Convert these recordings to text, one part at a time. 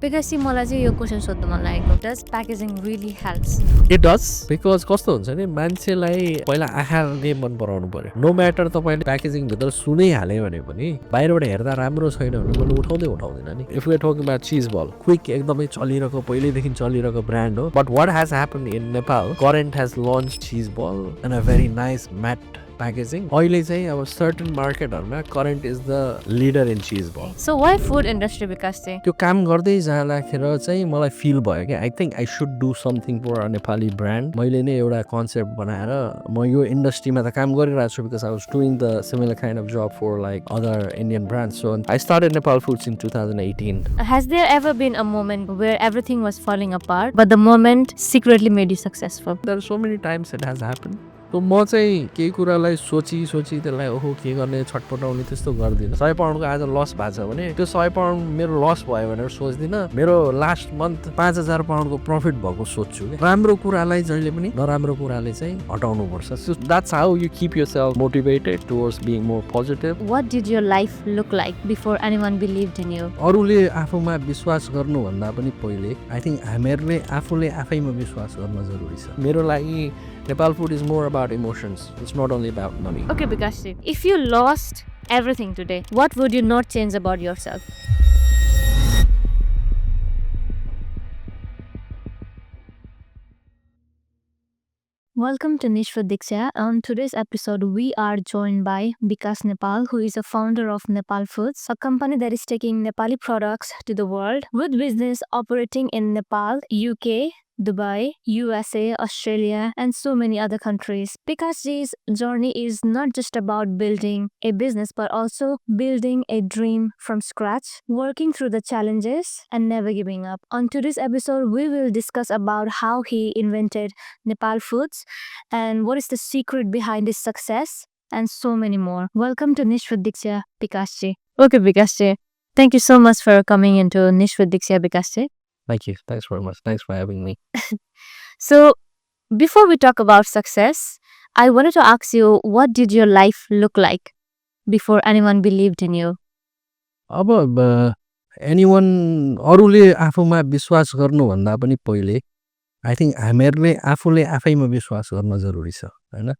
Because see, मलाई चाहिँ यो क्वेसन सोध्नु मन लागेको does packaging really helps it does because कस्तो हुन्छ नि मान्छेलाई पहिला आँखाले मन पराउनु पर्यो नो म्याटर तपाईँले प्याकेजिङभित्र सुनै हाल्यो भने पनि बाहिरबाट हेर्दा राम्रो छैन भने मैले उठाउँदैन नि if we are talking about cheese ball quick एकदमै चलिरहेको पहिल्यैदेखि चलिरहेको ब्रान्ड हो but what has happen in Nepal current has launched cheese ball and a very nice matte packaging अहिले चाहिँ अब सर्टन मार्केटहरूमा current is the leader in cheese ball so why food industry विकास चाहिँ त्यो काम गर्दै जाँदाखेरि चाहिँ मलाई फिल भयो कि I think I should do something for a Nepali brand मैले नै एउटा कन्सेप्ट बनाएर म यो इन्डस्ट्रीमा त काम गरिरहेको छु because I was doing the similar kind of job for like other Indian brand so I started Nepal Foods in 2018 Has there ever been a moment where everything was falling apart, but the moment secretly made you successful? There are so many times it has happened. So म चाहिँ केही कुरालाई सोची त्यसलाई ओहो के गर्ने छटपटाउने त्यस्तो गर्दिनँ 100 पाउन्डको आज लस भएको छ भने त्यो 100 पाउन्ड मेरो लस भयो भनेर सोच्दिनँ मेरो लास्ट मन्थ 5000 पाउन्डको प्रफिट भएको सोच्छु कि राम्रो कुरालाई जहिले पनि नराम्रो कुराले चाहिँ हटाउनु पर्छ so that's how you keep yourself motivated towards being more positive What did your life look like before anyone believed in you? अरूले आफूमा विश्वास गर्नुभन्दा पनि पहिले आई थिङ्क हामीहरूले आफूले आफैमा विश्वास गर्न जरुरी छ मेरो लागि Nepal food is more about emotions. It's not only about money. Okay, Bikash, if you lost everything today, what would you not change about yourself? Welcome to Niche with Diksha. On today's episode, we are joined by Bikash Nepal, who is a founder of Nepal Foods, a company that is taking Nepali products to the world with business operating in Nepal, UK, Dubai, USA, Australia, and so many other countries. Bikash's journey is not just about building a business, but also building a dream from scratch, working through the challenges, and never giving up. On today's episode, we will discuss about how he invented Nepal Foods and what is the secret behind his success, and so many more. Welcome to Niche with Diksha, Bikashji. Okay, Bikashji. Thank you so much for coming into Niche with Diksha, Bikashji. Thank you. Thanks very much. Thanks for having me. So, before we talk about success, I wanted to ask you, what did your life look like before anyone believed in you? अब anyone अरूले आफूमा विश्वास गर्नुभन्दा पनि पहिले I think हामीहरूले आफूले आफैमा विश्वास गर्न जरुरी छ होइन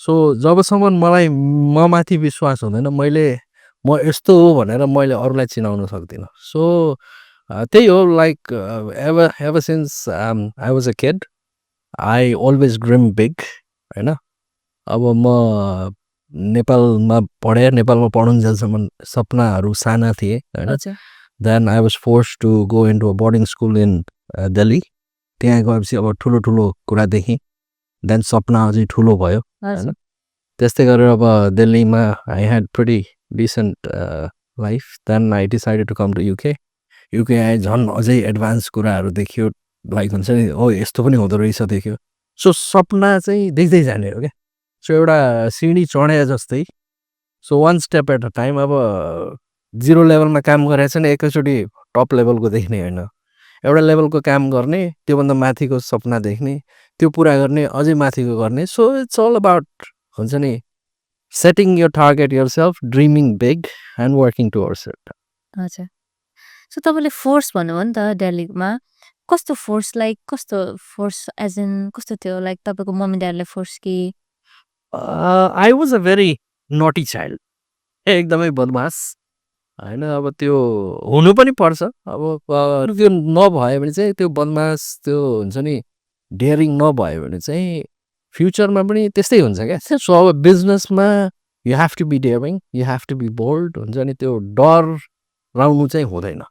सो जबसम्म मलाई ममाथि विश्वास हुँदैन म यस्तो हो भनेर मैले अरूलाई चिनाउन सक्दिनँ सो त्यही हो like ever since I was a kid I always dream big होइन अब म नेपालमा पढेँ नेपालमा पढुन्जेलसम्म सपनाहरू साना थिए होइन then I was force to go into a boarding school in Delhi त्यहाँ गएपछि अब ठुलो कुरा देखेँ देन सपना अझै ठुलो भयो होइन त्यस्तै गरेर अब दिल्लीमा I had pretty decent life then I decided to come to UK आए झन् अझै एडभान्स कुराहरू देखियो लाइक हुन्छ नि ओ यस्तो पनि हुँदो रहेछ देख्यो सो सपना चाहिँ देख्दै जाने हो क्या सो एउटा सिँढी चढे जस्तै so one step at a time अब जिरो लेभलमा काम गरेको छ नि एकैचोटि टप लेभलको देख्ने होइन एउटा लेभलको काम गर्ने त्योभन्दा माथिको सपना देख्ने त्यो पुरा गर्ने अझै माथिको गर्ने सो इट्स अल अबाउट हुन्छ नि setting your target your self dreaming big and working towards it हजुर सो तपाईँले फोर्स भन्नुभयो नि त दिल्लीमा कस्तो फोर्स लाइक कस्तो फोर्स एज इन कस्तो थियो लाइक तपाईँको मम्मी ड्याडीले फोर्स कि I was a very nutty child एकदमै बदमास होइन अब त्यो हुनु पनि पर्छ अब त्यो नभयो भने चाहिँ त्यो बदमास त्यो हुन्छ नि डेयरिङ नभयो भने चाहिँ फ्युचरमा पनि त्यस्तै हुन्छ क्या सो अब बिजनेसमा you have to be daring you have to be bold हुन्छ नि त्यो डर लाउनु चाहिँ हुँदैन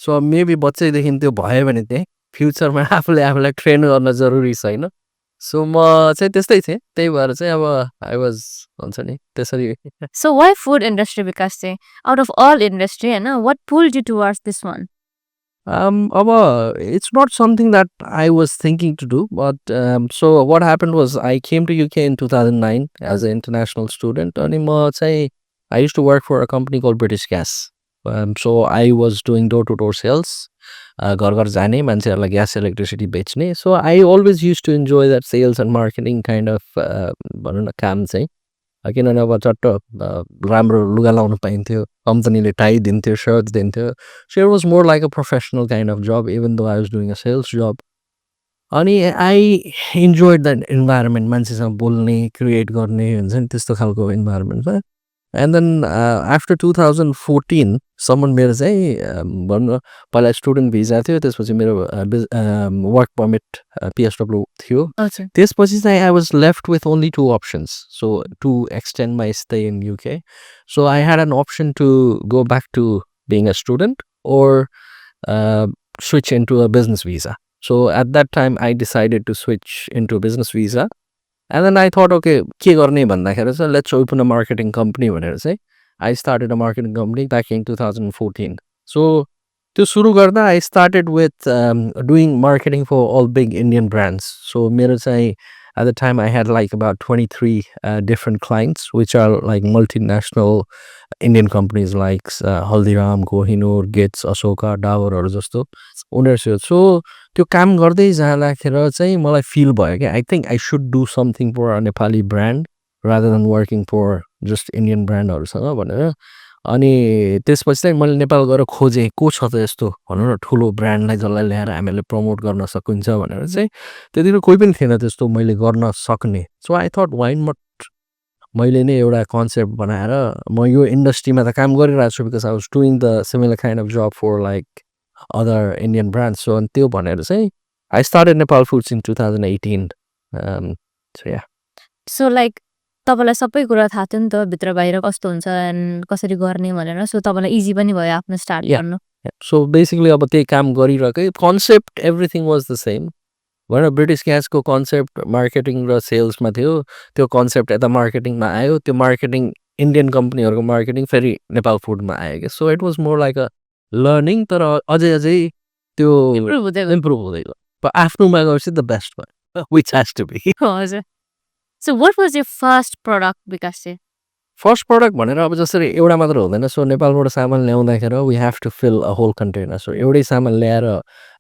सो मेबी बच्चैदेखि त्यो भयो भने चाहिँ फ्युचरमा आफूलाई ट्रेन गर्न जरुरी छैन सो म चाहिँ त्यस्तै थिएँ त्यही भएर चाहिँ अब आई वाज हुन्छ नि त्यसरी सो वाइ फुड इन्डस्ट्री विकास चाहिँ आउट अफ अल इन्डस्ट्री होइन what pulled you towards this one अब it's not something that I was thinking to do, but so what happened was I came to UK in 2009 as an international student. अनि म चाहिँ I used to work for a company called British Gas. So I was doing door-to-door sales. घर घर जाने मान्छेहरूलाई gas electricity बेच्ने so I always used to enjoy that sales and marketing kind of भनौँ न काम चाहिँ किनभने अब चट्ट राम्रो लुगा लाउनु पाइन्थ्यो, कम्पनीले टाई दिन्थ्यो, सर्ट दिन्थ्यो. So it was more like a professional kind of job even though I was doing a sales job. अनि आई इन्जोयड द्याट इन्भाइरोमेन्ट, मान्छेसँग बोल्ने, क्रिएट गर्ने हुन्छ नि त्यस्तो खालको इन्भाइरोमेन्टमा. एन्ड देन आफ्टर 2014 सम्म मेरो चाहिँ भनौँ न पहिला स्टुडेन्ट भिजा थियो, त्यसपछि मेरो वर्क पर्मिट पिएसडब्ल्यू थियो. हजुर. त्यसपछि चाहिँ I was left with only 2 options. So to extend my stay in UK. So I had an option to go back to being a student or switch into a business visa. So at that time I decided to switch into business visa. And then I thought, okay, के गर्ने भन्दाखेरि चाहिँ let's open a marketing company भनेर चाहिँ I started a marketing company back in 2014. So त्यो सुरु गर्दा I started with doing marketing for all big Indian brands. So मेरो चाहिँ at the time I had like about 23 different clients which are like multinational Indian companies like Haldiram, Kohinoor, Gits, Ashoka, Dawarहरू जस्तो उनीहरू. So त्यो काम गर्दै जाँदाखेरि चाहिँ मलाई फिल भयो कि I think I should do something for a Nepali brand rather than working for just Indian ब्रान्डहरूसँग भनेर. अनि त्यसपछि चाहिँ मैले नेपाल गएर खोजेँ को छ त यस्तो भनौँ न ठुलो ब्रान्डलाई जसलाई ल्याएर हामीले प्रमोट गर्न सकिन्छ भनेर चाहिँ त्यतिखेर कोही पनि थिएन त्यस्तो मैले गर्न सक्ने. So I thought why not मैले नै एउटा कन्सेप्ट बनाएर म यो इन्डस्ट्रीमा त काम गरिरहेको छु because I was doing the similar kind of job for like other Indian brands. So अनि त्यो भनेर चाहिँ I started Nepal Foods in 2018. So yeah. So like तपाईँलाई सबै कुरा थाहा थियो नि त भित्र बाहिर कस्तो हुन्छ एन्ड कसरी गर्ने भनेर. सो तपाईँलाई इजी पनि भयो आफ्नो स्टार्ट गर्नु. सो बेसिकली अब त्यही काम गरिरहेकै concept everything was the same. भनेर ब्रिटिस ग्यासको कन्सेप्ट मार्केटिङ र सेल्समा थियो, त्यो कन्सेप्ट यता मार्केटिङमा आयो, त्यो मार्केटिङ इन्डियन कम्पनीहरूको मार्केटिङ फेरि नेपाल फुडमा आयो क्या. So it was more like a learning तर अझै त्यो इम्प्रुभ हुँदै गयो. इम्प्रुभ हुँदै गयो. आफ्नोमा गएपछि द बेस्ट भयो विच हेज टु बी. हजुर. So what was your first product विकास चाहिँ? फर्स्ट प्रडक्ट भनेर अब जसरी एउटा मात्र हुँदैन. सो नेपालबाट सामान ल्याउँदाखेरि we have to fill a whole container. So एउटै सामान ल्याएर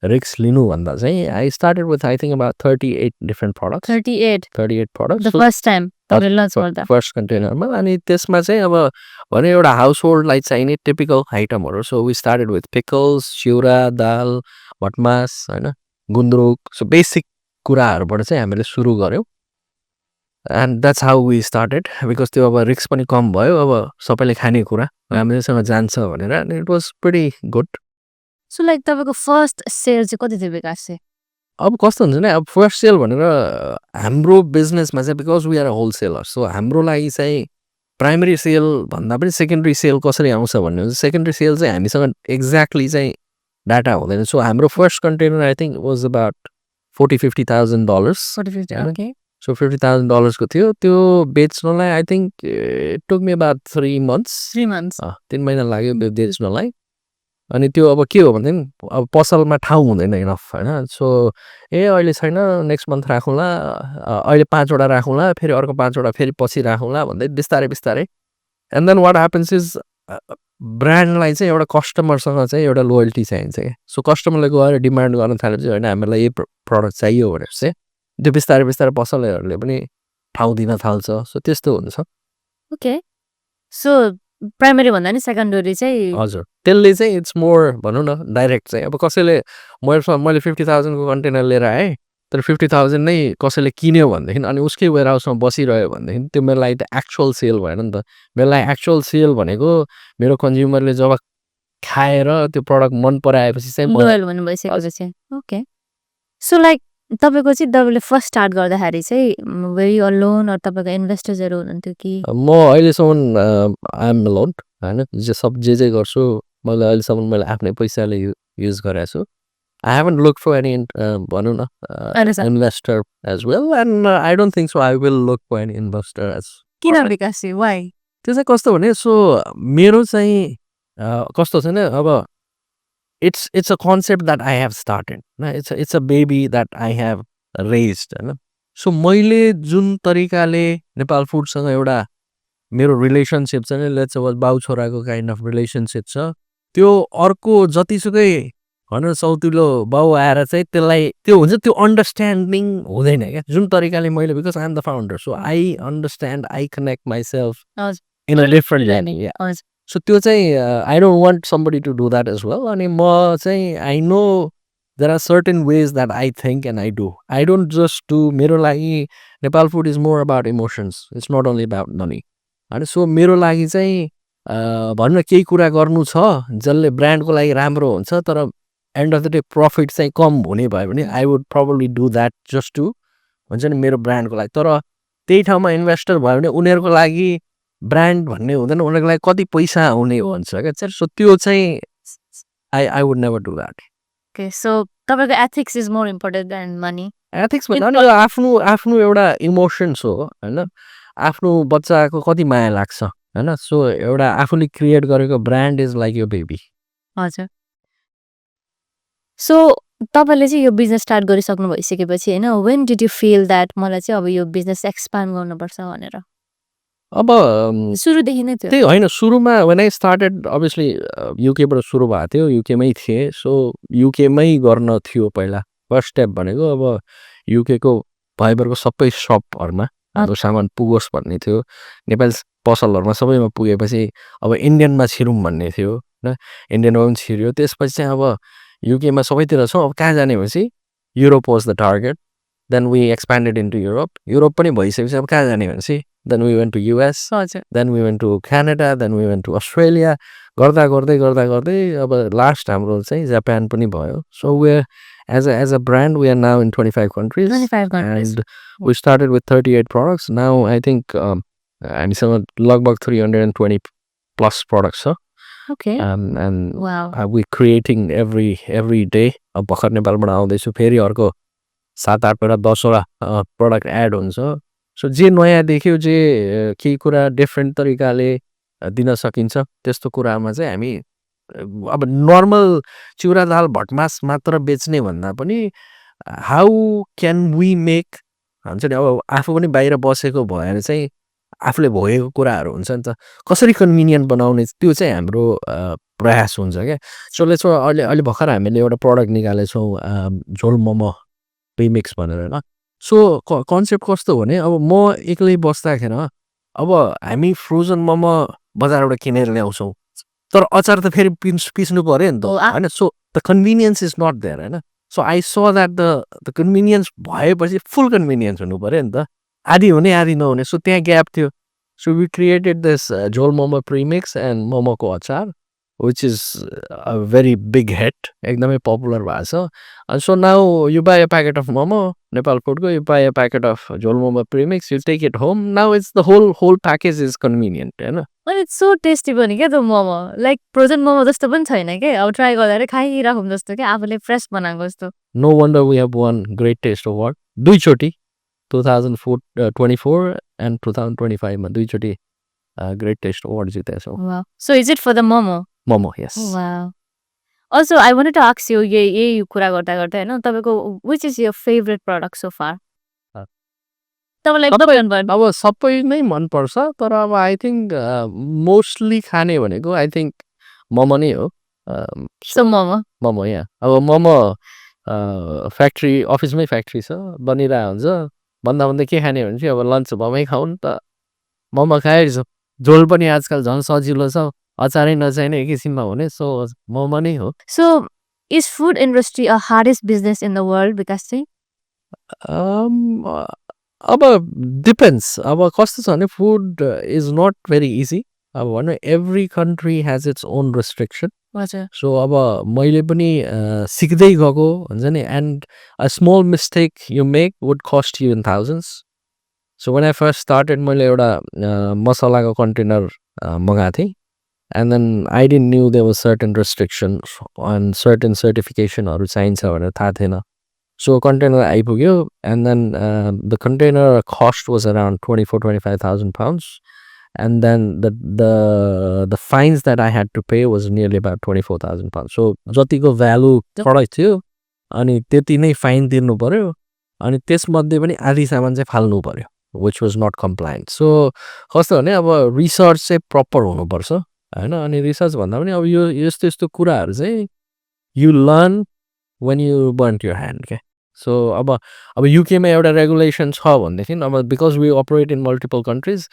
रिक्स लिनुभन्दा चाहिँ I started with I think about 38 different products. 38 products the first time तपाईँले लन्च गर्दा फर्स्ट कन्टेनरमा. अनि त्यसमा चाहिँ अब भने एउटा हाउस होल्डलाई चाहिने टिपिकल आइटमहरू. So we started with pickles, चिउरा, दाल, भटमास होइन, गुन्द्रुक. सो बेसिक कुराहरूबाट चाहिँ हामीले सुरु गऱ्यौँ. And that's how we started because त्यो अब रिक्स पनि कम भयो. अब सबैले खाने कुरा राम्रैसँग जान्छ भनेर. And it was pretty good. So like तपाईँको फर्स्ट सेल चाहिँ कति थियो विकास चाहिँ? अब कस्तो हुन्छ नि अब फर्स्ट सेल भनेर हाम्रो बिजनेसमा चाहिँ because we are a wholesaler. So हाम्रो लागि चाहिँ प्राइमेरी सेल भन्दा पनि सेकेन्डरी सेल कसरी आउँछ भन्ने हुन्छ. सेकेन्डरी सेल चाहिँ हामीसँग एक्ज्याक्टली चाहिँ डाटा हुँदैन. सो हाम्रो first container I think was about $40-50. So $50,000 को थियो. त्यो बेच्नलाई I think it took me about 3 months. 3 महिना लाग्यो बेच्नलाई. अनि त्यो अब के हो भनेदेखि अब पसलमा ठाउँ हुँदैन इनफ होइन. सो अहिले छैन नेक्स्ट मन्थ राखौँला, अहिले 5वटा राखौँला, फेरि अर्को 5वटा फेरि पछि राखौँला भन्दै बिस्तारै बिस्तारै. And then what happens is ब्रान्डलाई चाहिँ एउटा कस्टमरसँग चाहिँ एउटा लोयल्टी चाहिन्छ क्या. सो कस्टमरले गएर डिमान्ड गर्न थालेपछि होइन हामीलाई यही प्रडक्ट चाहियो भनेर चाहिँ त्यो बिस्तारै बिस्तारै पसलहरूले पनि ठाउँ दिन थाल्छ. सो त्यस्तो हुन्छ. ओके. सो प्राइमेरी भन्दा नि सेकेन्डरी चाहिँ हजुर त्यसले चाहिँ इट्स मोर भनौँ न डाइरेक्ट चाहिँ अब कसैले मैले 50,000 को कन्टेनर लिएर आएँ तर 50,000 नै कसैले किन्यो भनेदेखि अनि उसकै वेयर हाउसमा बसिरह्यो भनेदेखि त्यो मेरो लागि त एक्चुअल सेल भएन नि त. मेरो लागि एक्चुअल सेल भनेको मेरो कन्ज्युमरले जब खाएर त्यो प्रडक्ट मन पराएपछि चाहिँ लोयल भन्नु भइसकेपछि. ओके. सो लाइक तपाईँको चाहिँ तपाईँले फर्स्ट स्टार्ट गर्दाखेरि चाहिँ भेरी अलोन अर तपाईँको इन्भेस्टर्सहरू हुनुहुन्थ्यो कि? म अहिलेसम्म आई एम अलोन होइन. जे गर्छु मैले अहिलेसम्म मैले आफ्नै पैसाले युज गरेको छु. I haven't looked for any भनौँ न investor as well and I don't think so I will look for any investor as. किन विकास चाहिँ वाइ? त्यो चाहिँ कस्तो भने सो मेरो चाहिँ कस्तो छैन अब it's a concept that I have started. It's a baby that I have raised होइन. सो मैले जुन तरिकाले नेपाल फुडसँग एउटा मेरो रिलेसनसिप छ नि लेट्स सपोज बाउ छोराको काइन्ड अफ रिलेसनसिप छ त्यो अर्को जतिसुकै भनेर चौतिलो बाउ आएर चाहिँ त्यसलाई त्यो हुन्छ त्यो अन्डरस्ट्यान्डिङ हुँदैन क्या जुन तरिकाले मैले because I am the founder so I understand I connect myself in a different way so त्यो चाहिँ I don't want somebody to do that as well अनि म चाहिँ I know there are certain ways that I think and I do I don't just do मेरो लागि Nepal food is more about emotions it's not only about money होइन so मेरो लागि चाहिँ भनौँ न केही कुरा गर्नु छ जसले ब्रान्डको लागि राम्रो हुन्छ तर end of the day profit चाहिँ कम हुने भयो भने I would probably do that just to हुन्छ नि मेरो ब्रान्डको लागि तर त्यही ठाउँमा इन्भेस्टर भयो भने उनीहरूको लागि ब्रान्ड भन्ने हुँदैन उनीहरूको लागि कति पैसा आउने भन्छ क्या सो त्यो चाहिँ I would never do that Okay, so तपाईँको ethics is more important than money. Ethics भन्दा आफ्नो आफ्नो एउटा इमोसन्स हो होइन आफ्नो बच्चाको कति माया लाग्छ होइन सो एउटा आफूले क्रिएट गरेको ब्रान्ड इज लाइक यो बेबी हजुर सो तपाईँले चाहिँ यो बिजनेस स्टार्ट गरिसक्नु भइसकेपछि होइन when did you feel that मलाई चाहिँ अब यो बिजनेस एक्सपान्ड गर्नुपर्छ भनेर अब सुरुदेखि नै थियो त्यही होइन सुरुमा वेन आई स्टार्टेड अभियसली युकेबाट सुरु भएको थियो युकेमै थिएँ सो युकेमै गर्न थियो पहिला फर्स्ट स्टेप भनेको अब युकेको भाइबरको सबै सपहरूमा हाम्रो सामान पुगोस् भन्ने थियो नेपाली पसलहरूमा सबैमा पुगेपछि अब इन्डियनमा छिरौँ भन्ने थियो होइन इन्डियनमा पनि छिर्यो त्यसपछि चाहिँ अब युकेमा सबैतिर छौँ अब कहाँ जाने भनेपछि Europe was the target then we expanded into Europe पनि भइसकेपछि अब कहाँ जाने भनेपछि then we went to US then we went to Canada then we went to Australia गर्दा गर्दै अब लास्ट हाम्रो चाहिँ जापान पनि भयो so we as a brand we are now in 25 countries 25 countries and we started with 38 products now I think हामीसँग लगभग 320 plus products छ okay and wow we creating every day अब भर्खर नेपालबाट आउँदैछु फेरि अर्को 7-8 वटा 10 वटा प्रडक्ट एड हुन्छ सो जे नयाँ देख्यो जे केही कुरा डिफ्रेन्ट तरिकाले दिन सकिन्छ त्यस्तो कुरामा चाहिँ हामी अब नर्मल चिउरा दाल भटमास मात्र बेच्ने भन्दा पनि हाउ क्यान वी मेक भन्छ नि अब आफू पनि बाहिर बसेको भएर चाहिँ आफूले भोगेको कुराहरू हुन्छ नि त कसरी कन्भिनियन्ट बनाउने त्यो चाहिँ हाम्रो प्रयास हुन्छ क्या सो अहिले भर्खर हामीले एउटा प्रडक्ट निकालेछौँ झोल मोमो प्रिमिक्स भनेर होइन सो कन्सेप्ट कस्तो भने अब म एक्लै बस्दाखेरि अब हामी फ्रोजन मोमो बजारबाट किनेर ल्याउँछौँ तर अचार त फेरि पिस्नु पऱ्यो नि त होइन so the convenience is not there होइन so I saw that the convenience भएपछि फुल कन्भिनियन्स हुनु पऱ्यो नि त आधी हुने आधी नहुने सो त्यहाँ ग्याप थियो सो वी क्रिएटेड दिस झोल मोमो प्रिमिक्स एन्ड मोमोको अचार which is a very big hit एकदमै पपुलर भएको छ and so now you buy a packet of momo Nepal Food you buy a packet of jol momo premix you take it home now it's the whole package is convenient होइन and it's so tasty पनि क्या त्यो momo like frozen momo जस्तो पनि छैन के अब try गर्दा खाइराखौँ जस्तो क्या आफूले फ्रेस बनाएको जस्तो no wonder we have won great taste award दुईचोटि 2024 and 2025 मा दुईचोटि great taste award जितेको छौँ wow so is it for the momo yes wow also I wanted to ask you यही कुरा गर्दा होइन तपाईँको which is your favorite product so far तपाईँलाई अब सबै नै मनपर्छ तर अब आई थिङ्क मोस्टली खाने भनेको आई थिङ्क मोमो नै हो so momo यहाँ अब मोमो फ्याक्ट्री अफिसमै फ्याक्ट्री छ बनिरहेको हुन्छ भन्दा के खाने भने चाहिँ अब लन्च मोमै खाउँ नि त मोमो खाएर झोल पनि आजकल झन् सजिलो छ अचारै नचाहिने एक किसिममा हुने सो मोमो नै हो so is food industry a hardest business in the world because चाहिँ अब डिपेन्ड्स अब कस्तो छ भने food is not very easy अब भनौँ every country has its own restriction हजुर सो अब मैले पनि सिक्दै गएको हुन्छ नि and a small mistake you make would cost you in thousands so when I first started मैले एउटा मसलाको कन्टेनर मगाएको थिएँ and then I didn't know there was certain restriction and certain सर्टिफिकेसनहरू चाहिन्छ भनेर थाहा थिएन सो कन्टेनर आइपुग्यो and then the container cost was around 24,000-25,000 pounds and then the fines that I had to pay was nearly about 24,000 pounds so जतिको value product थियो अनि त्यति नै फाइन तिर्नु पर्यो अनि त्यसमध्ये पनि आधी सामान चाहिँ फाल्नु पर्यो which was not compliant so कस्तो भने अब रिसर्च चाहिँ प्रपर हुनुपर्छ होइन अनि रिसर्च भन्दा पनि अब यो यस्तो यस्तो कुराहरू चाहिँ You learn when you burnt your hand. Okay? So अब युकेमा एउटा रेगुलेसन छ भनेदेखि अब because we operate in multiple countries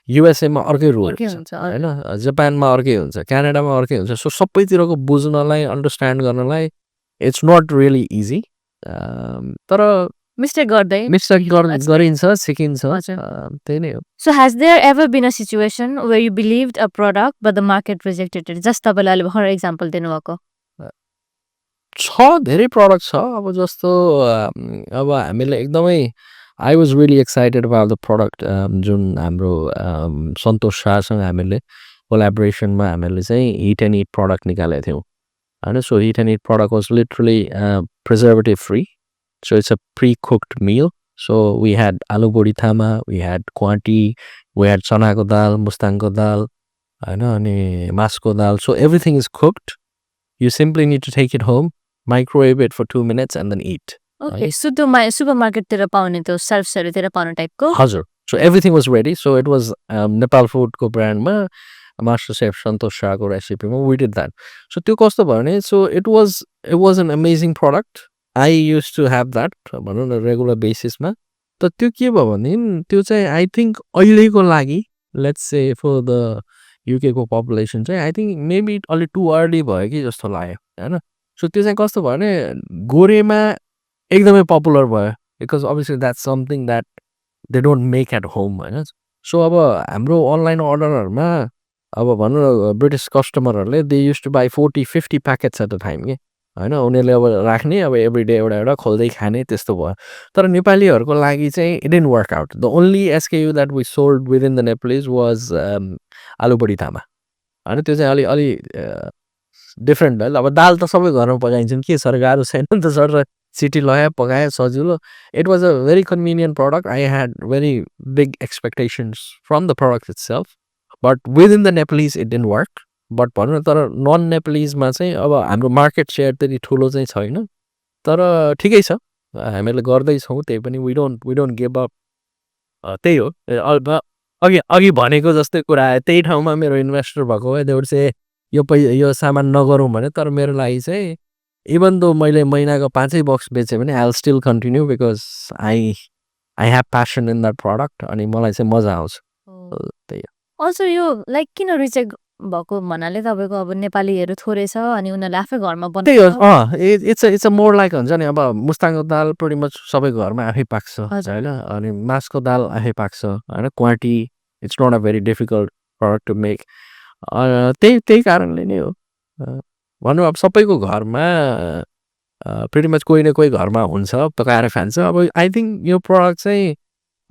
युएसएमा अर्कै रुल हुन्छ होइन, जापानमा अर्कै हुन्छ, क्यानाडामा अर्कै हुन्छ. सो सबैतिरको बुझ्नलाई अन्डरस्ट्यान्ड गर्नलाई इट्स नट रियली इजी. तर मिस्टेक गर्दै गरिन्छ, सिकिन्छ, त्यही नै हो. So has there ever been a situation where you believed a product but the market rejected it? Just तपाईँले अहिले भर्खर एक्जाम्पल दिनुभएको. छ, धेरै प्रडक्ट छ. अब जस्तो अब हामीले एकदमै I was really excited about the product जुन हाम्रो सन्तोष शाहसँग हामीले कोलाबोरेसनमा हामीले चाहिँ हिट एन्ड इट प्रडक्ट निकालेको थियौँ होइन. So hit and it product was literally preservative free. So it's a pre-cooked meal. So we had aloo bodi thama, we had quanti, we had chana ko dal, mustang ko dal, ani mas ko dal. So everything is cooked. You simply need to take it home, microwave it for 2 minutes and then eat. Okay, so the supermarket tira paune to self-service tira paune type ko? Hazur. So everything was ready. So it was Nepal Food ko brand ma Master Chef Santosh Shah ko recipe ma we did that. So त्यो कस्तो भयो भने so it was an amazing product. I used to have that भनौँ न regular बेसिसमा. त त्यो के भयो भने त्यो चाहिँ आई थिङ्क अहिलेको लागि लेट्स से फर द युकेको पपुलेसन चाहिँ आई थिङ्क मेबी अलिक टु अर्ली भयो कि जस्तो लाग्यो होइन. सो त्यो चाहिँ कस्तो भयो भने गोरेमा एकदमै पपुलर भयो because obviously that's something that they don't make at home होइन. सो अब हाम्रो अनलाइन अर्डरहरूमा अब भनौँ न ब्रिटिस कस्टमरहरूले they used to buy 40-50 packets at a time कि होइन. उनीहरूले अब राख्ने अब एभ्री डे एउटा एउटा खोल्दै खाने त्यस्तो भयो. तर नेपालीहरूको लागि चाहिँ it didn't work out. The only SKU that we sold within the Nepalese was aloo bodi tama होइन. त्यो चाहिँ अलि डिफ्रेन्ट भयो. अब दाल त सबै घरमा पकाइन्छन् के सर, गाह्रो छैन नि त सर, सिटी लगायो पकायो सजिलो. It was a very convenient product. I had very big expectations from the product it self but within the Nepalese it didn't work. But भनौँ न तर नन नेप्लिजमा चाहिँ अब हाम्रो मार्केट सेयर त्यति ठुलो चाहिँ छैन. तर ठिकै छ, हामीले गर्दैछौँ त्यही पनि. We don't give up. त्यही हो अघि भनेको जस्तै कुरा आयो. त्यही ठाउँमा मेरो इन्भेस्टर भएको भए देउड चाहिँ यो सामान नगरौँ भने. तर मेरो लागि चाहिँ इभन दो मैले महिनाको 5 बक्स बेचेँ भने I will still continue because I have passion in that product. अनि मलाई चाहिँ मजा आउँछ. त्यही हो. अल्सो यो लाइक किन रिजेक्ट भएको भन्नाले तपाईँको अब नेपालीहरू थोरै छ अनि उनीहरूले आफै घरमा बनाउँछ. इट्स अ मोर लाइक हुन्छ नि. अब मुस्ताङको दाल pretty much सबै घरमा आफै पाक्छ होइन. अनि मासको दाल आफै पाक्छ होइन. क्वान्टी it's not a very difficult product to make. त्यही कारणले नै हो भनौँ. अब सबैको घरमा pretty much कोही न कोही घरमा हुन्छ, पकाएर खान्छ. अब आई थिङ्क यो प्रडक्ट चाहिँ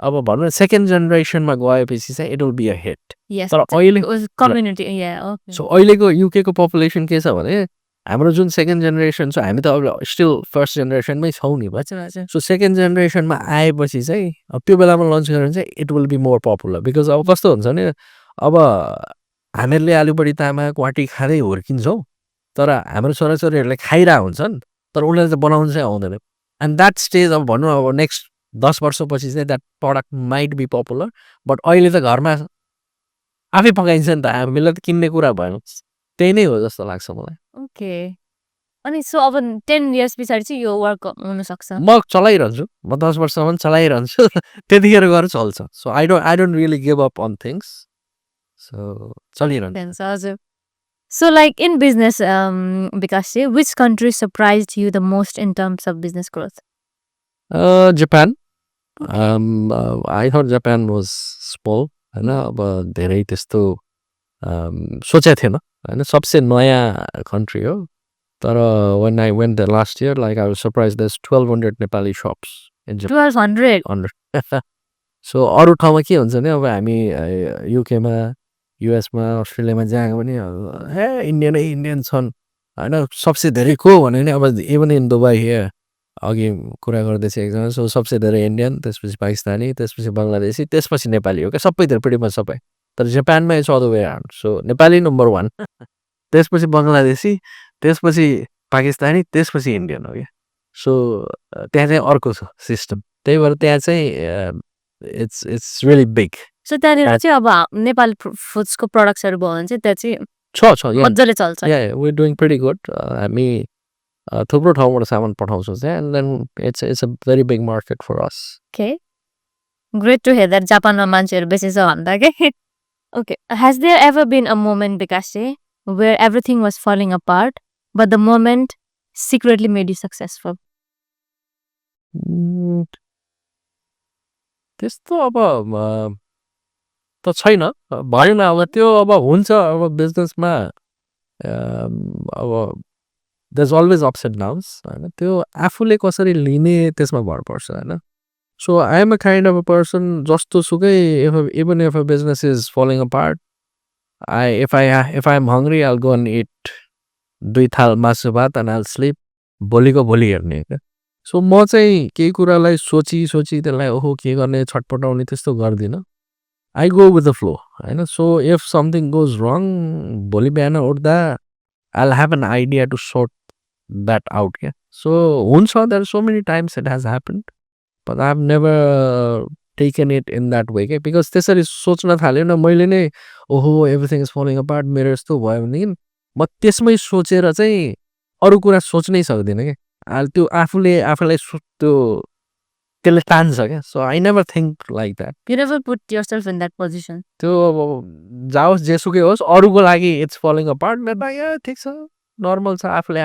अब भनौँ न सेकेन्ड जेनेरेसनमा गएपछि चाहिँ it will be a hit. तर अहिले सो अहिलेको युकेको पपुलेसन के छ भने हाम्रो जुन सेकेन्ड जेनेरेसन छ हामी त अब स्टिल फर्स्ट जेनेरेसनमै छौँ नि. सो सेकेन्ड जेनेरेसनमा आएपछि चाहिँ अब त्यो बेलामा लन्च गऱ्यो भने चाहिँ it will be more popular. Because अब कस्तो हुन्छ नि अब हामीहरूले आलु बडी तामा क्वाटी खाँदै हुर्किन्छौँ तर हाम्रो छोराछोरीहरूले खाइरहेको हुन्छन् तर उनीहरूले त बनाउनु चाहिँ आउँदैन. एन्ड द्याट स्टेज अब भनौँ अब नेक्स्ट 10 वर्षपछि चाहिँ that product might be popular. But अहिले त घरमा आफै पकाइन्छ नि त, हामीलाई त किन्ने कुरा भएन. त्यही नै हो जस्तो लाग्छ मलाई. ओके. अनि सो अब 10 इयर्स पछाडि चाहिँ यो वर्क हुनसक्छ. म चलाइरहन्छु, म 10 वर्षसम्म चलाइरहन्छु. त्यतिखेर गएर चल्छ. So I don't really give up on things. So चलिरहन्छ. हजुर. So like in business, Bikash, which country surprised you the most in terms of business growth? Japan. I thought Japan was small होइन. अब धेरै त्यस्तो सोचेको थिएन होइन. सबसे नयाँ कन्ट्री हो. तर when I went there last year, like I was surprised there's 1200 Nepali shops in Japan. 1200? So अरू ठाउँमा के हुन्छ नि अब हामी युकेमा युएसमा अस्ट्रेलियामा जहाँ पनि हे इन्डियन छन् होइन. सबसे धेरै को भने नि अब इभन इन दुबई हियर अघि कुरा गर्दैछ एकजना. सो सबसे धेरै इन्डियन, त्यसपछि पाकिस्तानी, त्यसपछि बङ्गलादेशी, त्यसपछि नेपाली हो क्या सबैतिर pretty much सबै. तर जापानमा it's all the way around. So Nepali number 1, त्यसपछि बङ्गलादेशी, त्यसपछि पाकिस्तानी, त्यसपछि इन्डियन हो क्या. सो त्यहाँ चाहिँ अर्को छ सिस्टम. त्यही भएर त्यहाँ चाहिँ इट्स रियली बिग. सो त्यहाँनिर चाहिँ अब नेपाल फुड्सको प्रडक्ट्सहरू भयो भने चाहिँ त्यहाँ चाहिँ छ मजाले चल्छ. Yeah we doing pretty good. हामी थुप्रो ठाउँबाट सामान पठाउँछौँ त्यहाँ and then it's a very big market for us Okay. Great to hear that जापानमा मान्छेहरू बेसी छ भन्दा के. Okay. Has there ever been a moment, Bikash, where everything was falling apart, but the moment secretly made you successful? त्यस्तो अब त छैन भएन अब त्यो अब हुन्छ अब बिजनेसमा अब there's always ups and downs होइन त्यो आफूले कसरी लिने त्यसमा भर पर्छ होइन so I am a kind of a person जस्तो सुकै even if a business is falling apart if I am hungry I go and eat 2 थाल मासु भात एन्ड आई स्लिप भोलिको भोलि हेर्ने क्या सो म चाहिँ केही कुरालाई सोची त्यसलाई ओहो के गर्ने छटपटाउने त्यस्तो गर्दिनँ I go with the flow होइन so if something goes wrong भोलि बिहान उठ्दा I have an idea to sort that out क्या सो हुन्छ there so many times it has happened but I have never taken it in that way क्या because त्यसरी सोच्न थाल्यो न मैले नै ओहो everything is falling apart मेरो यस्तो भयो भनेदेखि म त्यसमै सोचेर चाहिँ अरू कुरा सोच्नै सक्दिनँ क्या त्यो आफूलाई त्यो त्यसले तान्छ क्या so I never think like that You never put yourself in that position. त्यो अब जाओस् जेसुकै होस् अरूको लागि इट्स फलोइङ अ पार्ट मेरो लागि ठिक छ नर्मल छ आफूलाई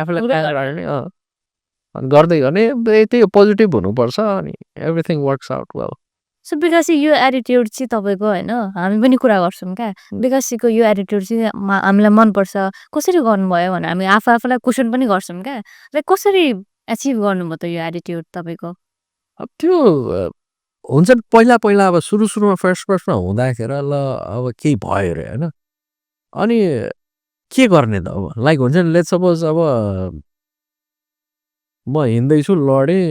गर्दै गर्ने त्यही पोजिटिभ हुनुपर्छ अनि everything works out well so विकासी यो एटिट्युड चाहिँ तपाईँको होइन हामी पनि कुरा गर्छौँ क्या विकासीको यो एटिट्युड चाहिँ हामीलाई मनपर्छ कसरी गर्नुभयो भने हामी आफूलाई क्वेसन पनि गर्छौँ क्या लाइक कसरी एचिभ गर्नुभयो त यो एटिट्युड तपाईँको अब त्यो हुन्छ नि पहिला अब सुरुमा फर्स्टमा हुँदाखेरि ल अब केही भयो अरे होइन अनि के गर्ने त अब लाइक हुन्छ नि लेट सपोज अब म हिँड्दैछु लडेँ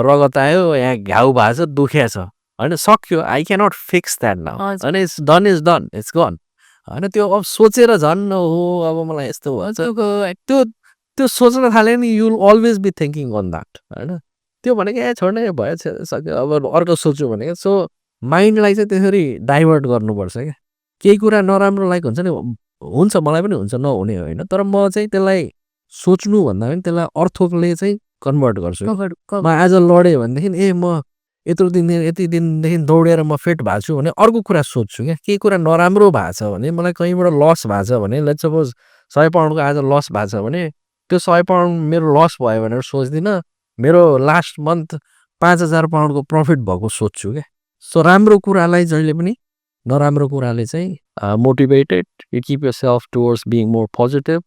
रगत आयो यहाँ घाउ भएको छ दुख्या छ होइन सक्यो I cannot fix that now होइन इट्स डन इट्स गन होइन त्यो अब सोचेर झन् हो अब मलाई यस्तो भएछ त्यो सोच्न थाल्यो नि you will always be thinking on that होइन त्यो भनेको ए छोड्ने भयो सक्यो अब अर्को सोच्यो भनेको सो माइन्डलाई चाहिँ त्यसरी डाइभर्ट गर्नुपर्छ क्या केही कुरा नराम्रो लाइक हुन्छ नि हुन्छ मलाई पनि हुन्छ नहुने होइन तर म चाहिँ त्यसलाई सोच्नु भन्दा पनि त्यसलाई अर्थले चाहिँ कन्भर्ट गर्छु म आज लडेँ भनेदेखि ए म यति दिनदेखि दौडेर म फिट भएको छु भने अर्को कुरा सोध्छु क्या केही कुरा नराम्रो भएको छ भने मलाई कहीँबाट लस भएको छ भने लेट सपोज 100 पाउन्डको आज लस भएको छ भने त्यो 100 पाउन्ड मेरो लस भयो भनेर सोच्दिनँ मेरो लास्ट मन्थ 5,000 पाउन्डको प्रफिट भएको सोध्छु क्या सो राम्रो कुरालाई जहिले पनि नराम्रो कुराले चाहिँ motivated you keep yourself towards being more positive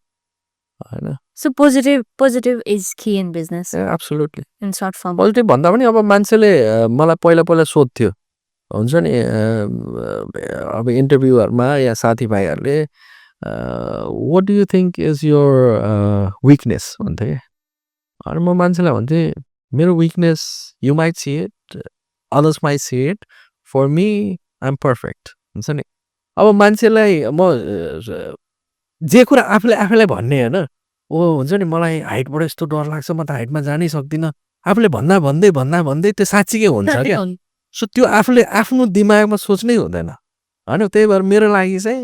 होइन so positive is key in business absolutely in short firm positive भन्दा पनि अब मान्छेले मलाई पहिला सोध्थ्यो हुन्छ नि अब इन्टरभ्यूहरूमा या साथीभाइहरूले what do you think is your weakness भन्थ्यो क्या अनि म मान्छेलाई भन्थेँ मेरो weakness you might see it others might see it for me I am perfect हुन्छ नि अब मान्छेलाई म जे कुरा आफूलाई भन्ने होइन ओ हुन्छ नि मलाई हाइटबाट यस्तो डर लाग्छ म त हाइटमा जानै सक्दिनँ आफूले भन्दै त्यो साँच्चीकै हुन्छ क्या सो त्यो आफूले आफ्नो दिमागमा सोच्नै हुँदैन होइन त्यही भएर मेरो लागि चाहिँ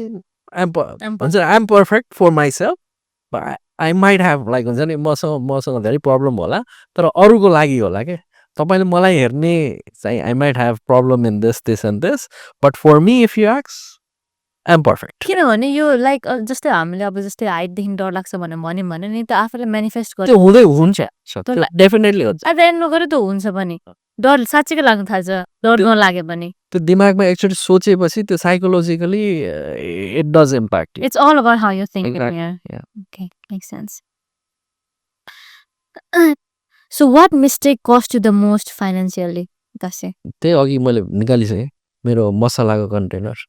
हुन्छ I am perfect for myself I might have like हुन्छ नि मसँग धेरै प्रब्लम होला तर अरूको लागि होला क्या तपाईँले मलाई हेर्ने चाहिँ I might have problem in this and this but for me if you आक्स आई एम पर्फेक्ट किनभने यो लाइक जस्तै हामीले अब जस्तै हाइटदेखि डर लाग्छ भनेर भन्यौँ भने नि त आफूलाई मेनिफेस्ट त्यो हुँदै हुन्छ डेफिनेटली हुन्छ एट द एन्ड गरे त हुन्छ पनि डर साँच्चीकै लाग्न थाल्छ डर नलागे पनि त्यो दिमागमा एकचोटि सोचेपछि त्यो psychologically it does impact it's all about how you think okay make sense so what mistake cost you the most financially दसे त्यही अघि मैले निकालिसकेँ मेरो मसलाको container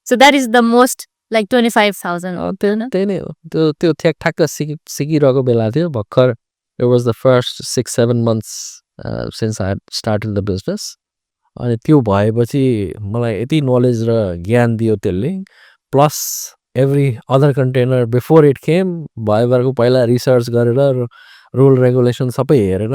so that is the most like 25,000 त्यही नै हो त्यो ठ्याक्क सिकिरहेको बेला थियो भर्खर it was the first 6-7 months since I started the business अनि त्यो भएपछि मलाई यति नलेज र ज्ञान दियो त्यसले plus every other container before it came भएभरको पहिला रिसर्च गरेर रुल रेगुलेसन सबै हेरेर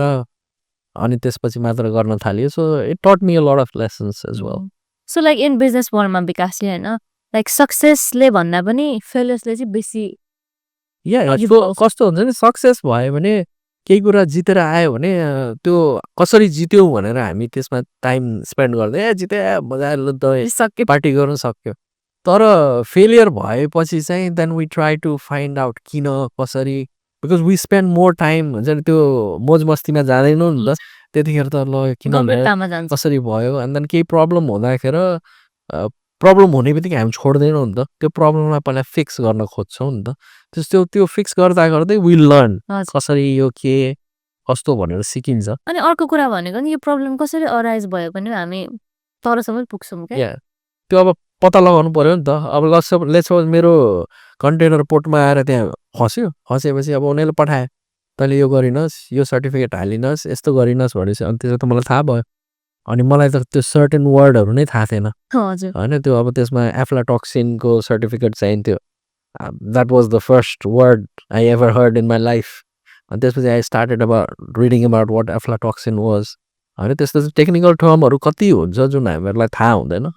अनि त्यसपछि मात्र गर्न थाल्यो so it taught me a lot of lessons as well so like in business वर्ल्डमा विकासले होइन लाइक सक्सेसले भन्दा पनि फेलियर्सले चाहिँ बेसी या कस्तो हुन्छ नि सक्सेस भयो भने केही कुरा जितेर आयो भने त्यो कसरी जित्यौ भनेर हामी त्यसमा टाइम स्पेन्ड गर्दै जिते मजाले त पार्टी गर्नु सक्यो तर फेलियर भएपछि चाहिँ then we try to find out किन कसरी because we spend more time हुन्छ नि त्यो मोज मस्तीमा जाँदैनौँ नि त त्यतिखेर त ल किन कसरी भयो एन्ड देन केही प्रब्लम हुँदाखेरि प्रब्लम हुने बित्तिकै हामी छोड्दैनौँ नि त त्यो प्रब्लमलाई पहिला फिक्स गर्न खोज्छौँ नि त त्यस्तो त्यो फिक्स गर्दा गर्दै विल लर्न कसरी यो के कस्तो भनेर सिकिन्छ अनि अर्को कुरा भनेको नि यो प्रब्लम कसरी अराइज भयो भने हामी तरसम्म पुग्छौँ क्या त्यो अब पत्ता लगाउनु पर्यो नि त अब लेट्स सपोज मेरो कन्टेनर पोर्टमा आएर त्यहाँ खसेपछि अब उनीहरूले पठायो तैँले यो गरिनस् यो सर्टिफिकेट हालिनस् यस्तो गरिनस् भनेपछि अनि त्यसो त मलाई थाहा भयो अनि मलाई त त्यो सर्टेन वर्डहरू नै थाहा थिएन होइन त्यो अब त्यसमा एफ्लाटोक्सिनको सर्टिफिकेट चाहिन्थ्यो that was the first word I ever heard in my life अनि त्यसपछि I started about reading about what aflatoxin was होइन त्यस्तो टेक्निकल टर्महरू कति हुन्छ जुन हामीहरूलाई थाहा हुँदैन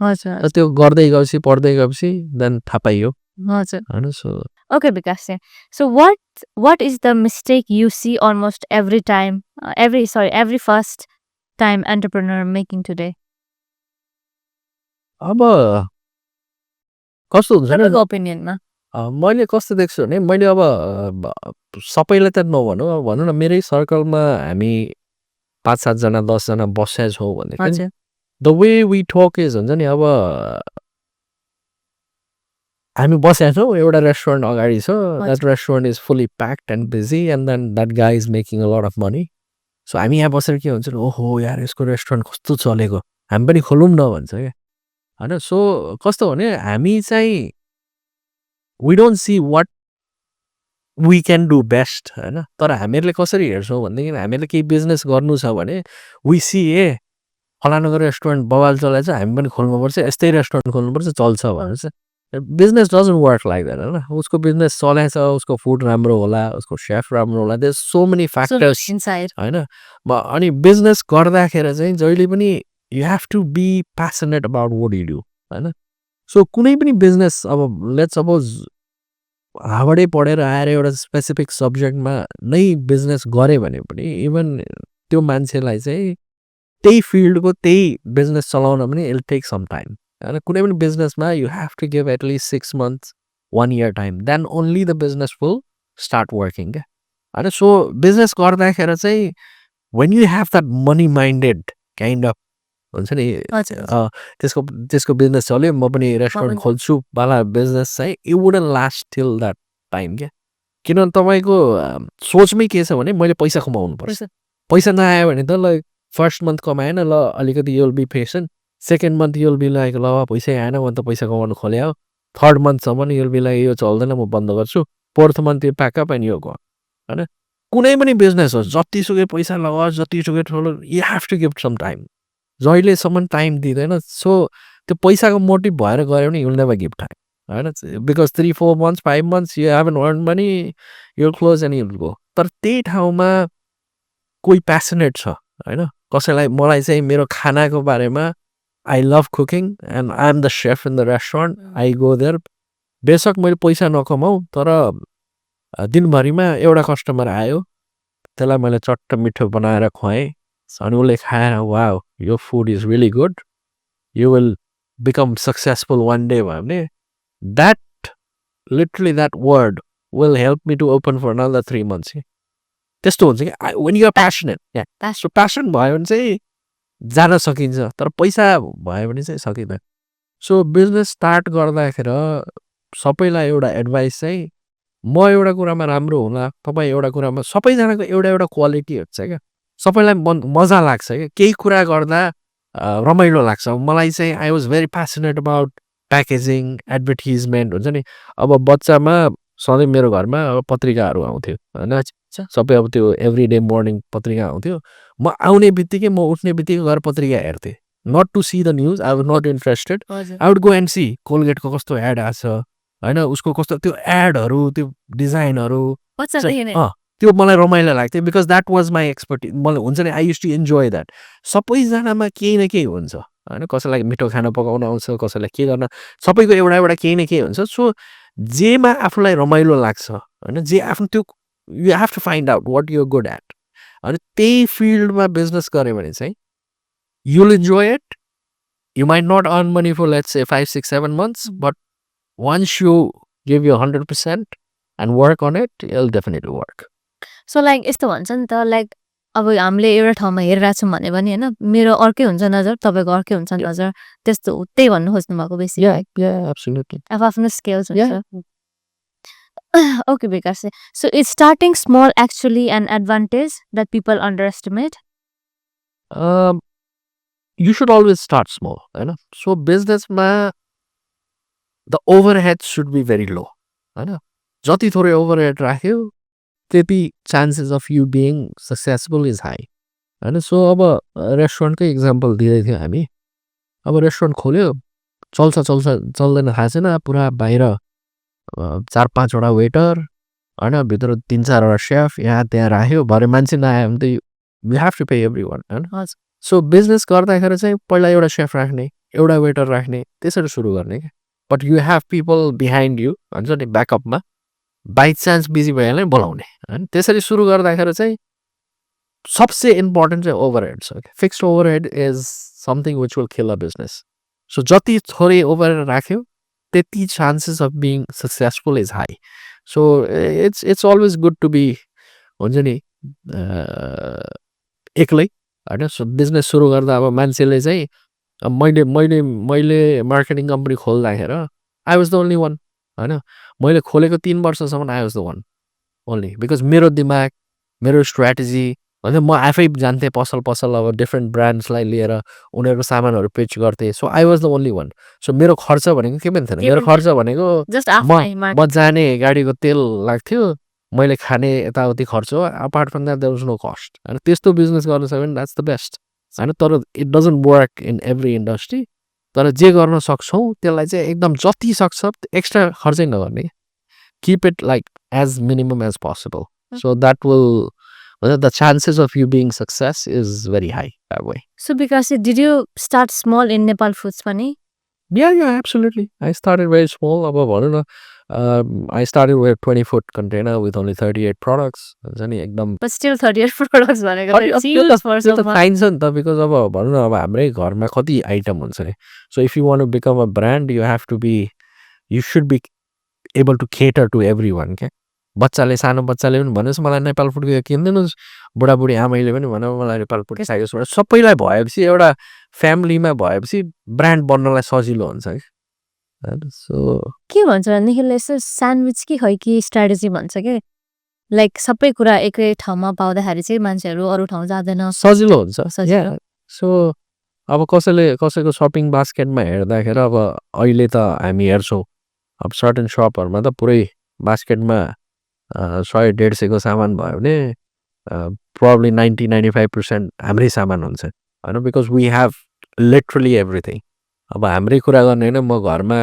त्यो गर्दै गएपछि पढ्दै गएपछि देन थाहा पाइयो होइन so Okay, Bikash. So what is the mistake you see almost every time, every first time entrepreneur making today? अब कस्तो हुन्छ नि ओपिनियनमा मैले कस्तो देख्छु भने मैले अब सबैलाई त नभनौँ अब भनौँ न मेरै सर्कलमा हामी 5-7जना 10जना बसेका छौँ भने the way we talk is हुन्छ नि अब हामी बसेका छौँ एउटा रेस्टुरेन्ट अगाडि छ that restaurant is fully packed and busy and then that guy is making a lot of money so हामी यहाँ बसेर के हुन्छ ओहो यार यसको रेस्टुरेन्ट कस्तो चलेको हामी पनि खोलौँ न भन्छ क्या होइन सो कस्तो भने हामी चाहिँ we don't see what we can do best होइन तर हामीहरूले कसरी हेर्छौँ भनेदेखि हामीहरूले केही बिजनेस गर्नु छ भने वी सी फलानाको रेस्टुरेन्ट बवाल चलाएछ हामी पनि खोल्नुपर्छ यस्तै रेस्टुरेन्ट खोल्नुपर्छ चल्छ भनेर चाहिँ business doesn't work like that होइन उसको बिजनेस चलाएछ उसको फुड राम्रो होला उसको सेफ राम्रो होला देयर सो मेनी फ्याक्टर्स होइन अनि बिजनेस गर्दाखेरि चाहिँ जहिले पनि you have to be passionate about what you do होइन सो कुनै पनि बिजनेस अब लेट्स सपोज हार्वर्डै पढेर आएर एउटा स्पेसिफिक सब्जेक्टमा नै बिजनेस गऱ्यो भने पनि इभन त्यो मान्छेलाई चाहिँ त्यही फिल्डको त्यही बिजनेस चलाउन पनि इल टेक सम टाइम होइन कुनै पनि बिजनेसमा you have to give at least 6 months 1 year time then only the business will start working क्या होइन सो बिजनेस गर्दाखेरि चाहिँ when you have that money minded kind of हुन्छ नि त्यसको बिजनेस चल्यो म पनि रेस्टुरेन्ट खोल्छु वाला बिजनेस चाहिँ it wouldn't last till that time क्या किनभने तपाईँको सोचमै के छ भने मैले पैसा कमाउनु पर्छ पैसा नआयो भने त ल फर्स्ट मन्थ कमाएन ल अलिकति you'll be patient second month you'll be like ल पैसै आएन म त पैसा कमाउनु खोले हो थर्ड मन्थसम्म युल बी लाइक यो चल्दैन म बन्द गर्छु फोर्थ मन्थ यो प्याकअप एन्ड यो होइन कुनै पनि बिजनेस होस् जतिसुकै पैसा लगाओस् जतिसुकै ठुलो you have to give some time जहिलेसम्म टाइम दिँदैन सो त्यो पैसाको मोटिभ भएर गऱ्यो भने युल नेभर गिभ टाइम होइन because 3-4 months 5 months you haven't earn money you'll close and you'll go तर त्यही ठाउँमा कोही प्यासनेट छ होइन कसैलाई मलाई चाहिँ मेरो खानाको बारेमा I love cooking and I am the chef in the restaurant I go there बेसक मैले पैसा नकमाऊ तर दिनभरिमा एउटा कस्टमर आयो त्यसलाई मैले चट्ट मिठो बनाएर खुवाएँ अनि उसले खाएर वाउ यो food is really good you will become successful one day भयो भने that literally that word will help me to open for another 3 months त्यस्तो हुन्छ कि when you are passionate so passion भयो भने चाहिँ जान सकिन्छ तर पैसा भयो भने चाहिँ सकिँदैन सो बिजनेस स्टार्ट गर्दाखेरि सबैलाई एउटा एडभाइस चाहिँ म एउटा कुरामा राम्रो होला तपाईँ एउटा कुरामा सबैजनाको एउटा एउटा क्वालिटी हुन्छ क्या सबैलाई मजा लाग्छ क्या केही कुरा गर्दा रमाइलो लाग्छ मलाई चाहिँ I was very passionate about packaging advertisement हुन्छ नि अब बच्चामा सधैँ मेरो घरमा अब पत्रिकाहरू आउँथ्यो होइन सबै अब त्यो एभ्री डे मर्निङ पत्रिका आउँथ्यो म आउने बित्तिकै म उठ्ने बित्तिकै गएर पत्रिका हेर्थेँ not to see the news I was not interested I would go and see कोलगेटको कस्तो एड आएको छ होइन उसको कस्तो त्यो एडहरू त्यो डिजाइनहरू त्यो मलाई रमाइलो लाग्थ्यो because that was my expertise मलाई हुन्छ नि I used to enjoy that सबैजनामा केही न केही हुन्छ होइन कसैलाई मिठो खाना पकाउन आउँछ कसैलाई के गर्न सबैको एउटा एउटा केही न केही हुन्छ सो जेमा आफूलाई रमाइलो लाग्छ होइन जे आफ्नो त्यो you have to find out what you're good at अनि त्यही फिल्डमा बिजनेस गऱ्यो भने चाहिँ you'll enjoy it you might not earn money for let's say 5, 6, 7 months but once you give your 100% and work on it it'll definitely work. So like यस्तो भन्छ नि त लाइक अब हामीले एउटा ठाउँमा हेरिरहेको छौँ भने पनि होइन मेरो अर्कै हुन्छ नजर तपाईँको अर्कै हुन्छ नजर त्यस्तो त्यही भन्नु खोज्नु भएको बेसी Yeah, absolutely. आफ्नो स्किल्स Yeah. हुन्छ Okay, Bikash. So is starting small actually an advantage that people underestimate? You should always start small होइन सो बिजनेसमा the overhead should be very low होइन जति थोरै ओभरहेड राख्यो त्यति chances of you being successful is high होइन so अब रेस्टुरेन्टकै इक्जाम्पल दिँदै थियो हामी अब रेस्टुरेन्ट खोल्यो चल्छ चल्दैन थाहा छैन पुरा बाहिर 4-5वटा वेटर होइन भित्र 3-4वटा सेफ यहाँ त्यहाँ राख्यो भरे मान्छे नआयो भने त you have to pay every one होइन सो बिजनेस गर्दाखेरि चाहिँ पहिला एउटा सेफ राख्ने एउटा वेटर राख्ने त्यसरी सुरु गर्ने क्या but you have people behind you भन्छ नि ब्याकअपमा बाई चान्स बिजी भइहाल्ने बोलाउने होइन त्यसरी सुरु गर्दाखेरि चाहिँ सबसे इम्पोर्टेन्ट चाहिँ ओभरहेड छ fixed overhead is something which will kill a business so जति थोरै ओभरहेड राख्यो त्यति chances of being successful is high so it's always good to be हुन्छ नि एक्लै होइन सो बिजनेस सुरु गर्दा अब मान्छेले चाहिँ मैले मार्केटिङ कम्पनी खोल्दाखेरि I was the only one होइन मैले खोलेको 3 वर्षसम्म I was the one only because मेरो दिमाग मेरो स्ट्राटेजी होइन म आफै जान्थेँ पसल अब डिफ्रेन्ट ब्रान्ड्सलाई लिएर उनीहरूको सामानहरू पिच गर्थेँ so I was the only one so मेरो खर्च भनेको के पनि थिएन मेरो खर्च भनेको म जाने गाडीको तेल लाग्थ्यो मैले खाने यताउति खर्च हो apart from that there was no cost होइन त्यस्तो बिजनेस गर्न सक्यो भने द्याट्स द बेस्ट होइन तर it doesn't work in every industry तर जे गर्न सक्छौँ त्यसलाई चाहिँ एकदम जति सक्छ एक्स्ट्रा खर्चै नगर्ने keep it like as minimum as possible so that will the chances of you being success is very high that way So Bikash, did you start small in Nepal Foods पनि Yeah, absolutely. I started very small. अब भनौँ न I started with 20-foot container with only 38 products. हुन्छ नि एकदम but still 38 products भनेको अनि अब त्यो त चाहिन्छ नि त बिकज अब भनौँ न अब हाम्रै घरमा कति आइटम हुन्छ नि so if you want to become a brand you have to be you should be able to cater to every one क्या बच्चाले सानो बच्चाले पनि भन्नुहोस् मलाई नेपाल फुड किनिदिनुहोस् बुढाबुढी आमैले पनि भन्यो मलाई नेपाल फुड चाहियोस् सबैलाई भएपछि एउटा फ्यामिलीमा भएपछि ब्रान्ड बन्नलाई सजिलो हुन्छ कि सो के भन्छ भनेदेखिले यसो स्यान्डविच कि खै कि स्ट्राटेजी भन्छ कि लाइक सबै कुरा एकै ठाउँमा पाउँदाखेरि चाहिँ मान्छेहरू अरू ठाउँ जाँदैन सजिलो हुन्छ सो अब कसैको सपिङ बास्केटमा हेर्दाखेरि अब अहिले त हामी हेर्छौँ अब सर्टेन सपहरूमा त पुरै बास्केटमा 100-150 सामान भयो भने प्रब्ली 90-95% हाम्रै सामान हुन्छ होइन because we have literally everything अब हाम्रै कुरा गर्ने होइन म घरमा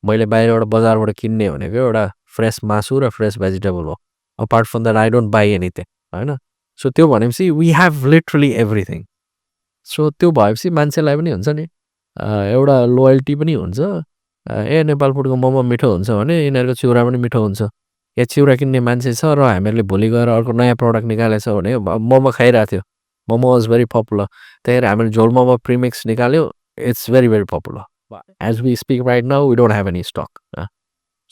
मैले बाहिरबाट बजारबाट किन्ने भनेको एउटा फ्रेस मासु र फ्रेस भेजिटेबल हो apart from that I don't buy anything होइन सो त्यो भनेपछि we have literally everything so त्यो भएपछि मान्छेलाई पनि हुन्छ नि एउटा लोयल्टी पनि हुन्छ ए नेपाल फुडको मोमो मिठो हुन्छ भने यिनीहरूको चिउरा पनि मिठो हुन्छ या चिउरा किन्ने मान्छे छ र हामीहरूले भोलि गएर अर्को नयाँ प्रडक्ट निकालेछ भने मोमो खाइरहेको थियो मोमो वाज भेरी पपुलर त्यही भएर हामीले झोल मोमो प्रिमिक्स निकाल्यो it's very very popular as we speak right now we don't have any stock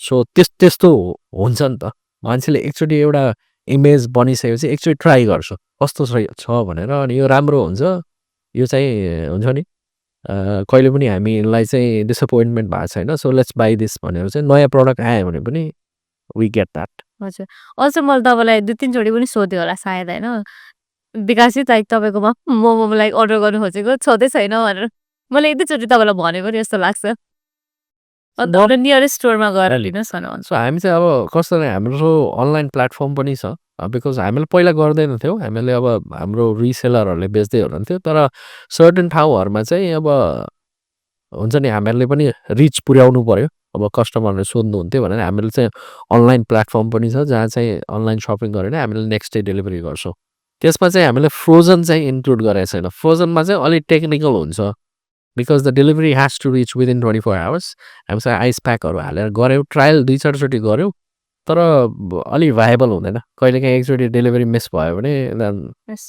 so त्यस्तो हुन्छ नि त मान्छेले एकचोटि एउटा इमेज बनिसकेपछि एकचोटि ट्राई गर्छ कस्तो छ भनेर अनि यो राम्रो हुन्छ यो चाहिँ हुन्छ नि कहिले पनि हामीलाई चाहिँ डिसपोइन्टमेन्ट भएको छैन सो लेट्स बाई दिस भनेर चाहिँ नयाँ प्रडक्ट आयो भने पनि वी गेट द्याट हजुर अझ मैले तपाईँलाई 2-3 चोटि पनि सोध्यो होला सायद होइन विकास चाहिँ तपाईँकोमा मोमो लाइक अर्डर गर्नु खोजेको छँदै छैन भनेर मैले 1-2 चोटि तपाईँलाई भनेको नि जस्तो लाग्छ नियरेस्ट स्टोरमा गएर लिनुहोस् न सो हामी चाहिँ अब कस्तो हाम्रो अनलाइन प्लेटफर्म पनि छ बिकज हामीले पहिला गर्दैन थियौँ हामीले अब हाम्रो रिसेलरहरूले बेच्दै हुनुहुन्थ्यो तर सर्टेन ठाउँहरूमा चाहिँ अब हुन्छ नि हामीहरूले पनि रिच पुर्याउनु पऱ्यो अब कस्टमरहरूले सोध्नुहुन्थ्यो भनेर हामीले चाहिँ अनलाइन प्लेटफर्म पनि छ जहाँ चाहिँ अनलाइन सपिङ गरेर हामीले नेक्स्ट डे डेलिभरी गर्छौँ त्यसमा चाहिँ हामीले फ्रोजन चाहिँ इन्क्लुड गरेको छैन फ्रोजनमा चाहिँ अलिक टेक्निकल हुन्छ because the delivery has to reach within 24 hours हामीसँग आइस प्याकहरू हालेर गऱ्यौँ ट्रायल 2-4चोटि गऱ्यौँ तर अलि भाइबल हुँदैन कहिलेकाहीँ एकचोटि डेलिभरी मिस भयो भने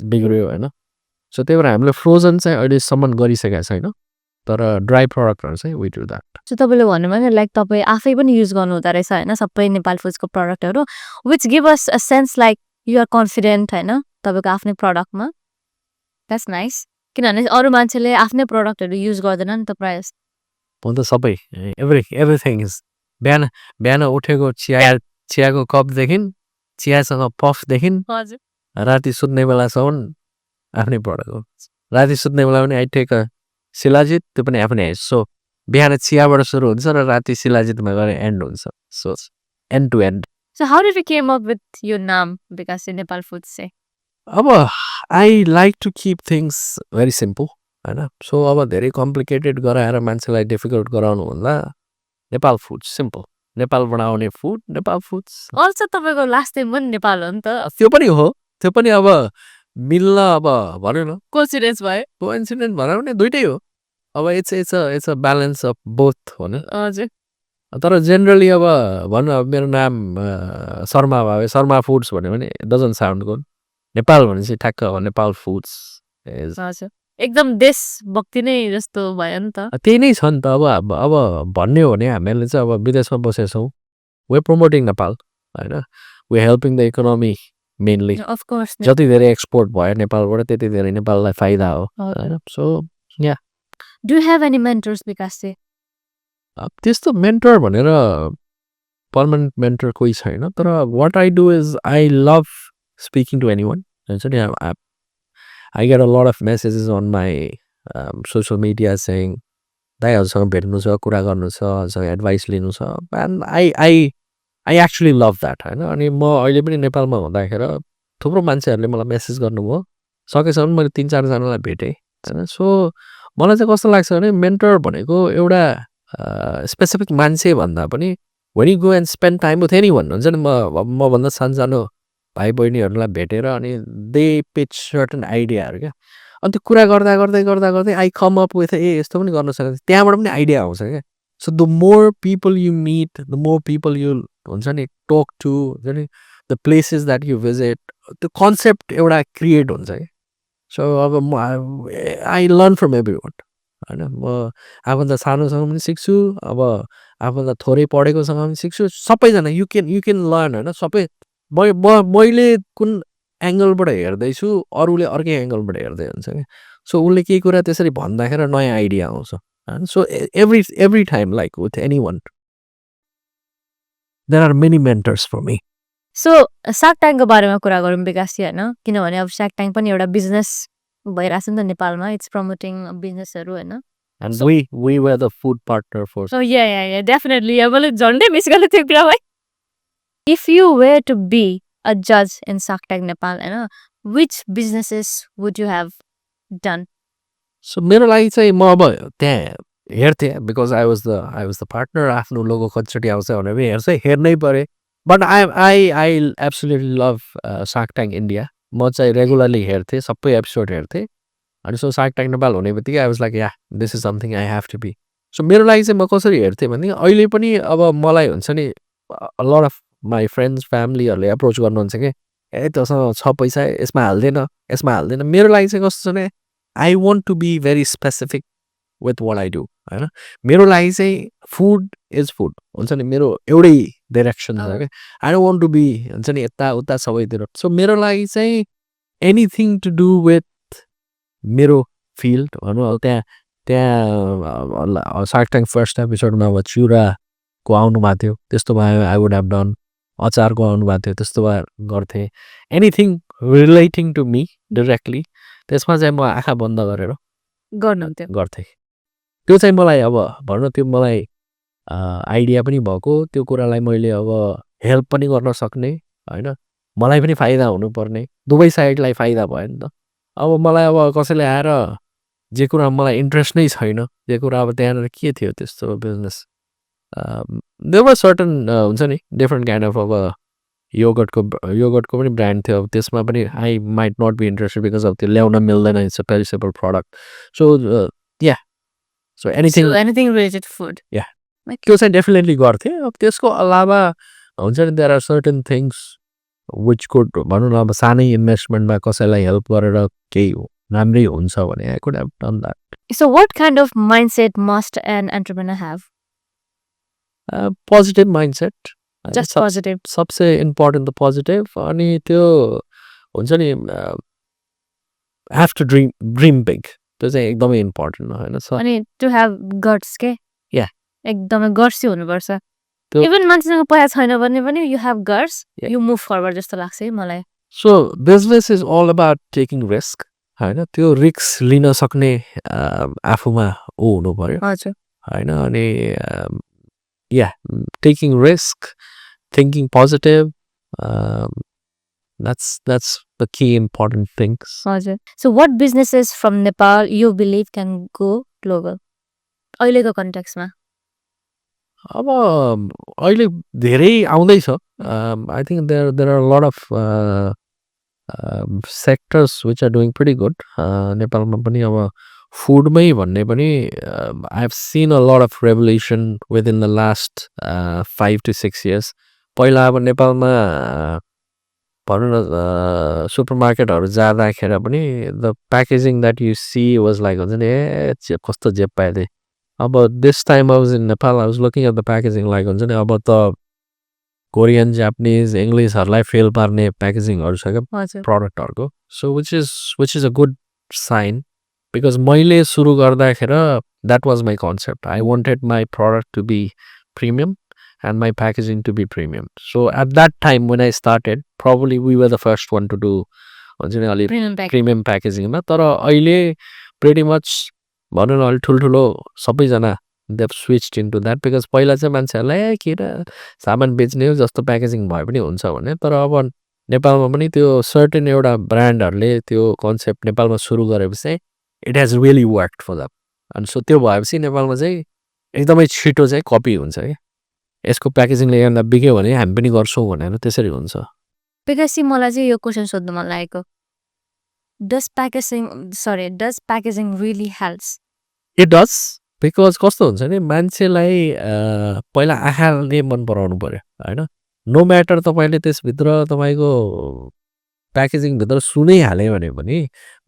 बिग्रियो होइन सो त्यही भएर हामीले फ्रोजन चाहिँ अहिलेसम्म गरिसकेका छैन तर ड्राई प्रडक्टहरू चाहिँ वी डु द्याट सो तपाईँले भन्नुभयो नि लाइक तपाईँ आफै पनि युज गर्नु हुँदो रहेछ होइन सबै नेपाल फुड्सको प्रडक्टहरू which give us a sense like you are confident होइन तपाईँको आफ्नै प्रडक्टमा द्याट्स नाइस किनभने अरू मान्छेले आफ्नै प्रडक्टहरू युज गर्दैन नि त प्रायः म त सबै एभ्रिथिङ इज बिहान बिहान उठेको चियाको कपदेखि चियासँग पफदेखि हजुर राति सुत्ने बेलासम्म आफ्नै प्रडक्ट हो राति सुत्ने बेला पनि आई टेक शिलाजित त्यो पनि आफ्नै सो बिहान चियाबाट सुरु हुन्छ र राति शिलाजितमा गएर एन्ड हुन्छ so end to end So how did you came up with your name because in Nepal Foods say? अब I like to keep things very simple होइन सो अब धेरै कम्प्लिकेटेड गराएर मान्छेलाई डिफिकल्ट गराउनुभन्दा नेपाल फुड्स सिम्पल नेपालबाट आउने फुड नेपाल फुड्स Also तपाईँको लास्ट नेम पनि नेपाल हो नि त त्यो पनि हो त्यो पनि अब मिल्न अब भन्यो न कोइन्सिडेन्स भयो कोइन्सिडेन्ट भनौँ भने दुइटै हो अब it's a balance of both हो नि हजुर तर जेनरली अब भन्नु अब मेरो नाम शर्मा भयो शर्मा फुड्स भन्यो भने डजन्ट साउन्ड गुड नेपाल भनेपछि ठ्याक्क अब नेपाल फुड्स हजुर एकदम देशभक्ति नै जस्तो भयो नि त त्यही नै छ नि त अब भन्ने हो भने हामीहरूले चाहिँ अब विदेशमा बसेका छौँ वे प्रमोटिङ नेपाल होइन way helping the economy mainly of course जति धेरै एक्सपोर्ट भयो नेपालबाट त्यति धेरै नेपाललाई फाइदा हो होइन so yeah do have any mentors विकास चाहिँ त्यस्तो मेन्टर भनेर पर्मानेन्ट मेन्टर कोही छैन तर what I do is I love speaking to any one हुन्छ नि I get a lot of messages on my social media चाहिँ दाइहरूसँग भेट्नु छ कुरा गर्नु छ हजुरसँग एडभाइस लिनु छ and I actually love that होइन अनि म अहिले पनि नेपालमा हुँदाखेरि थुप्रो मान्छेहरूले मलाई मेसेज गर्नुभयो सकेसम्म मैले 3-4जनालाई भेटेँ होइन सो मलाई चाहिँ कस्तो लाग्छ भने मेन्टर भनेको एउटा स्पेसिफिक मान्छे भन्दा पनि when you go and spend time with anyone हुन्छ नि मभन्दा सानो भाइ बहिनीहरूलाई भेटेर अनि दे पिच सर्टन आइडियाहरू क्या अनि त्यो कुरा गर्दा गर्दै गर्दा गर्दै आई कम अप विथ यस्तो पनि गर्न सक्छ त्यहाँबाट पनि आइडिया आउँछ क्या so the more people you meet the more people you हुन्छ नि टक टु हुन्छ नि the places that you visit त्यो कन्सेप्ट एउटा क्रिएट हुन्छ क्या सो अब म I learn from every one होइन म आफूभन्दा सानोसँग पनि सिक्छु अब आफूभन्दा थोरै पढेकोसँग पनि सिक्छु सबैजना यु क्यान लर्न होइन सबै मैले कुन एङ्गलबाट हेर्दैछु अरूले अर्कै एङ्गलबाट हेर्दै हुन्छ क्या सो उसले केही कुरा त्यसरी भन्दाखेरि नयाँ आइडिया आउँछ होइन so every time like with any one there are many mentors for me so Shark ट्याङ्कको बारेमा कुरा गरौँ विकास होइन किनभने अब सार्क ट्याङ्क पनि एउटा बिजनेस भइरहेको छ नि त नेपालमा इट्स प्रमोटिङ बिजनेसहरू होइन And we were the food partner for. So yeah, definitely. मैले झन्डै मिस गरेको थियो कुरा भाइ if you were to be a जज इन सार्क ट्याङ्क नेपाल होइन which businesses would you have done सो मेरो लागि चाहिँ म अब त्यहाँ हेर्थेँ because I was the partner आफ्नो लोगो कतिचोटि आउँछ भनेर पनि हेर्छ हेर्नै पऱ्यो but I absolutely love Shark Tank India म चाहिँ रेगुलरली हेर्थेँ सबै एपिसोड हेर्थेँ अनि सो सार्क ट्याङ्क नेपाल हुने बित्तिकै I was like yeah this is something I have to be so मेरो लागि चाहिँ म कसरी हेर्थेँ भने अहिले पनि अब मलाई हुन्छ नि लट अफ माई फ्रेन्ड्स फ्यामिलीहरूले एप्रोच गर्नुहुन्छ कि ए तँसँग छ पैसा यसमा हाल्दैन मेरो लागि चाहिँ कस्तो छ भने I want to be very specific with what I do होइन मेरो लागि चाहिँ फुड इज फुड हुन्छ नि मेरो एउटै डिरेक्सन छ क्या I don't want to be हुन्छ नि यताउता सबैतिर सो मेरो लागि चाहिँ एनिथिङ टु डु विथ मेरो फिल्ड भनौँ अब त्यहाँ सार्क ट्याङ्क फर्स्ट एपिसोडमा अब चिउराको आउनु भएको थियो त्यस्तो भयो आई वुड हेभ डन अचारको आउनु भएको थियो त्यस्तो भए गर्थेँ anything relating to me directly त्यसमा चाहिँ म आँखा बन्द गरेर गर्नुहुन्थ्यो गर्थेँ त्यो चाहिँ मलाई अब भनौँ त्यो मलाई आइडिया पनि भएको त्यो कुरालाई मैले अब हेल्प पनि गर्न सक्ने होइन मलाई पनि फाइदा हुनुपर्ने दुवै साइडलाई फाइदा भयो नि त अब मलाई अब कसैले आएर जे कुरा मलाई इन्ट्रेस्ट नै छैन जे कुरा अब त्यहाँनिर के थियो त्यस्तो बिजनेस देयर वाज सर्टन हुन्छ नि डिफ्रेन्ट काइन्ड अफ अब योगर्टको पनि ब्रान्ड थियो अब त्यसमा पनि I might not be interested because अब त्यो ल्याउन मिल्दैन it's a perishable product so yeah So anything related to food. Yeah. त्यो चाहिँ डेफिनेटली गर्थेँ अब त्यसको अलावा हुन्छ नि there are certain things which could भनौँ न अब सानै इन्भेस्टमेन्टमा कसैलाई हेल्प गरेर केही राम्रै हुन्छ भने I could have done that So what kind of mindset must an entrepreneur have? Positive mindset Just positive. सबसे इम्पोर्टेन्ट त पोजिटिभ अनि त्यो हुन्छ नि हेभ टु ड्रिम बिग त्यो चाहिँ एकदमै इम्पोर्टेन्ट हो होइन सो अनि to have guts के Yeah. एकदमै गर्सी हुनुपर्छ त्यो- इभन मान्छेसँग पैसा छैन भने पनि you have guts Yeah. you move forward जस्तो लाग्छ है मलाई so business is all about taking risk होइन त्यो रिस्क लिन सक्ने आफूमा ऊ हुनु पर्यो हजुर होइन अनि या taking risk thinking positive that's the key important things हजुर So what businesses from Nepal you believe can go global? अहिलेको कन्टेक्समा अब अहिले धेरै आउँदैछ I think there are lot of sectors which are doing pretty good नेपालमा पनि अब फुडमै भन्ने पनि I have seen a lot of revolution within the last 5 to 6 years पहिला अब नेपालमा भनौँ न सुपर मार्केटहरू जाँदाखेरि पनि the packaging that you see was like हुन्छ नि कस्तो जेब पाइदिए अब this time I was in Nepal I was looking at the packaging like हुन्छ नि अब त कोरियन जापानिज इङ्ग्लिसहरूलाई फेल पार्ने प्याकेजिङहरू छ क्या हजुर प्रडक्टहरूको so which is a good sign because मैले सुरु गर्दाखेरि that was my concept I wanted my product to be premium and my packaging to be premium. So at that time when I started, probably we were the first one to do premium packaging. तर अहिले pretty much भनौँ न अलि ठुल्ठुलो सबैजना देव switched into that because पहिला चाहिँ मान्छेहरूलाई के र सामान बेच्ने हो जस्तो प्याकेजिङ भए पनि हुन्छ भने तर अब नेपालमा पनि त्यो सर्टेन एउटा ब्रान्डहरूले त्यो कन्सेप्ट नेपालमा सुरु गरेपछि चाहिँ it has really work for them अनि सो त्यो भएपछि नेपालमा चाहिँ एकदमै छिटो चाहिँ कपी हुन्छ क्या यसको प्याकेजिङले गर्दा बिग्यो भने हामी पनि गर्छौँ भनेर त्यसरी हुन्छ Because मलाई चाहिँ यो क्वेसन सोध्नु मन लागेको does packaging really helps? It does because कस्तो हुन्छ नि मान्छेलाई पहिला आँखाले मन पराउनु पर्यो होइन नो म्याटर तपाईँले त्यसभित्र तपाईँको प्याकेजिङभित्र सुनै हाल्यो भने पनि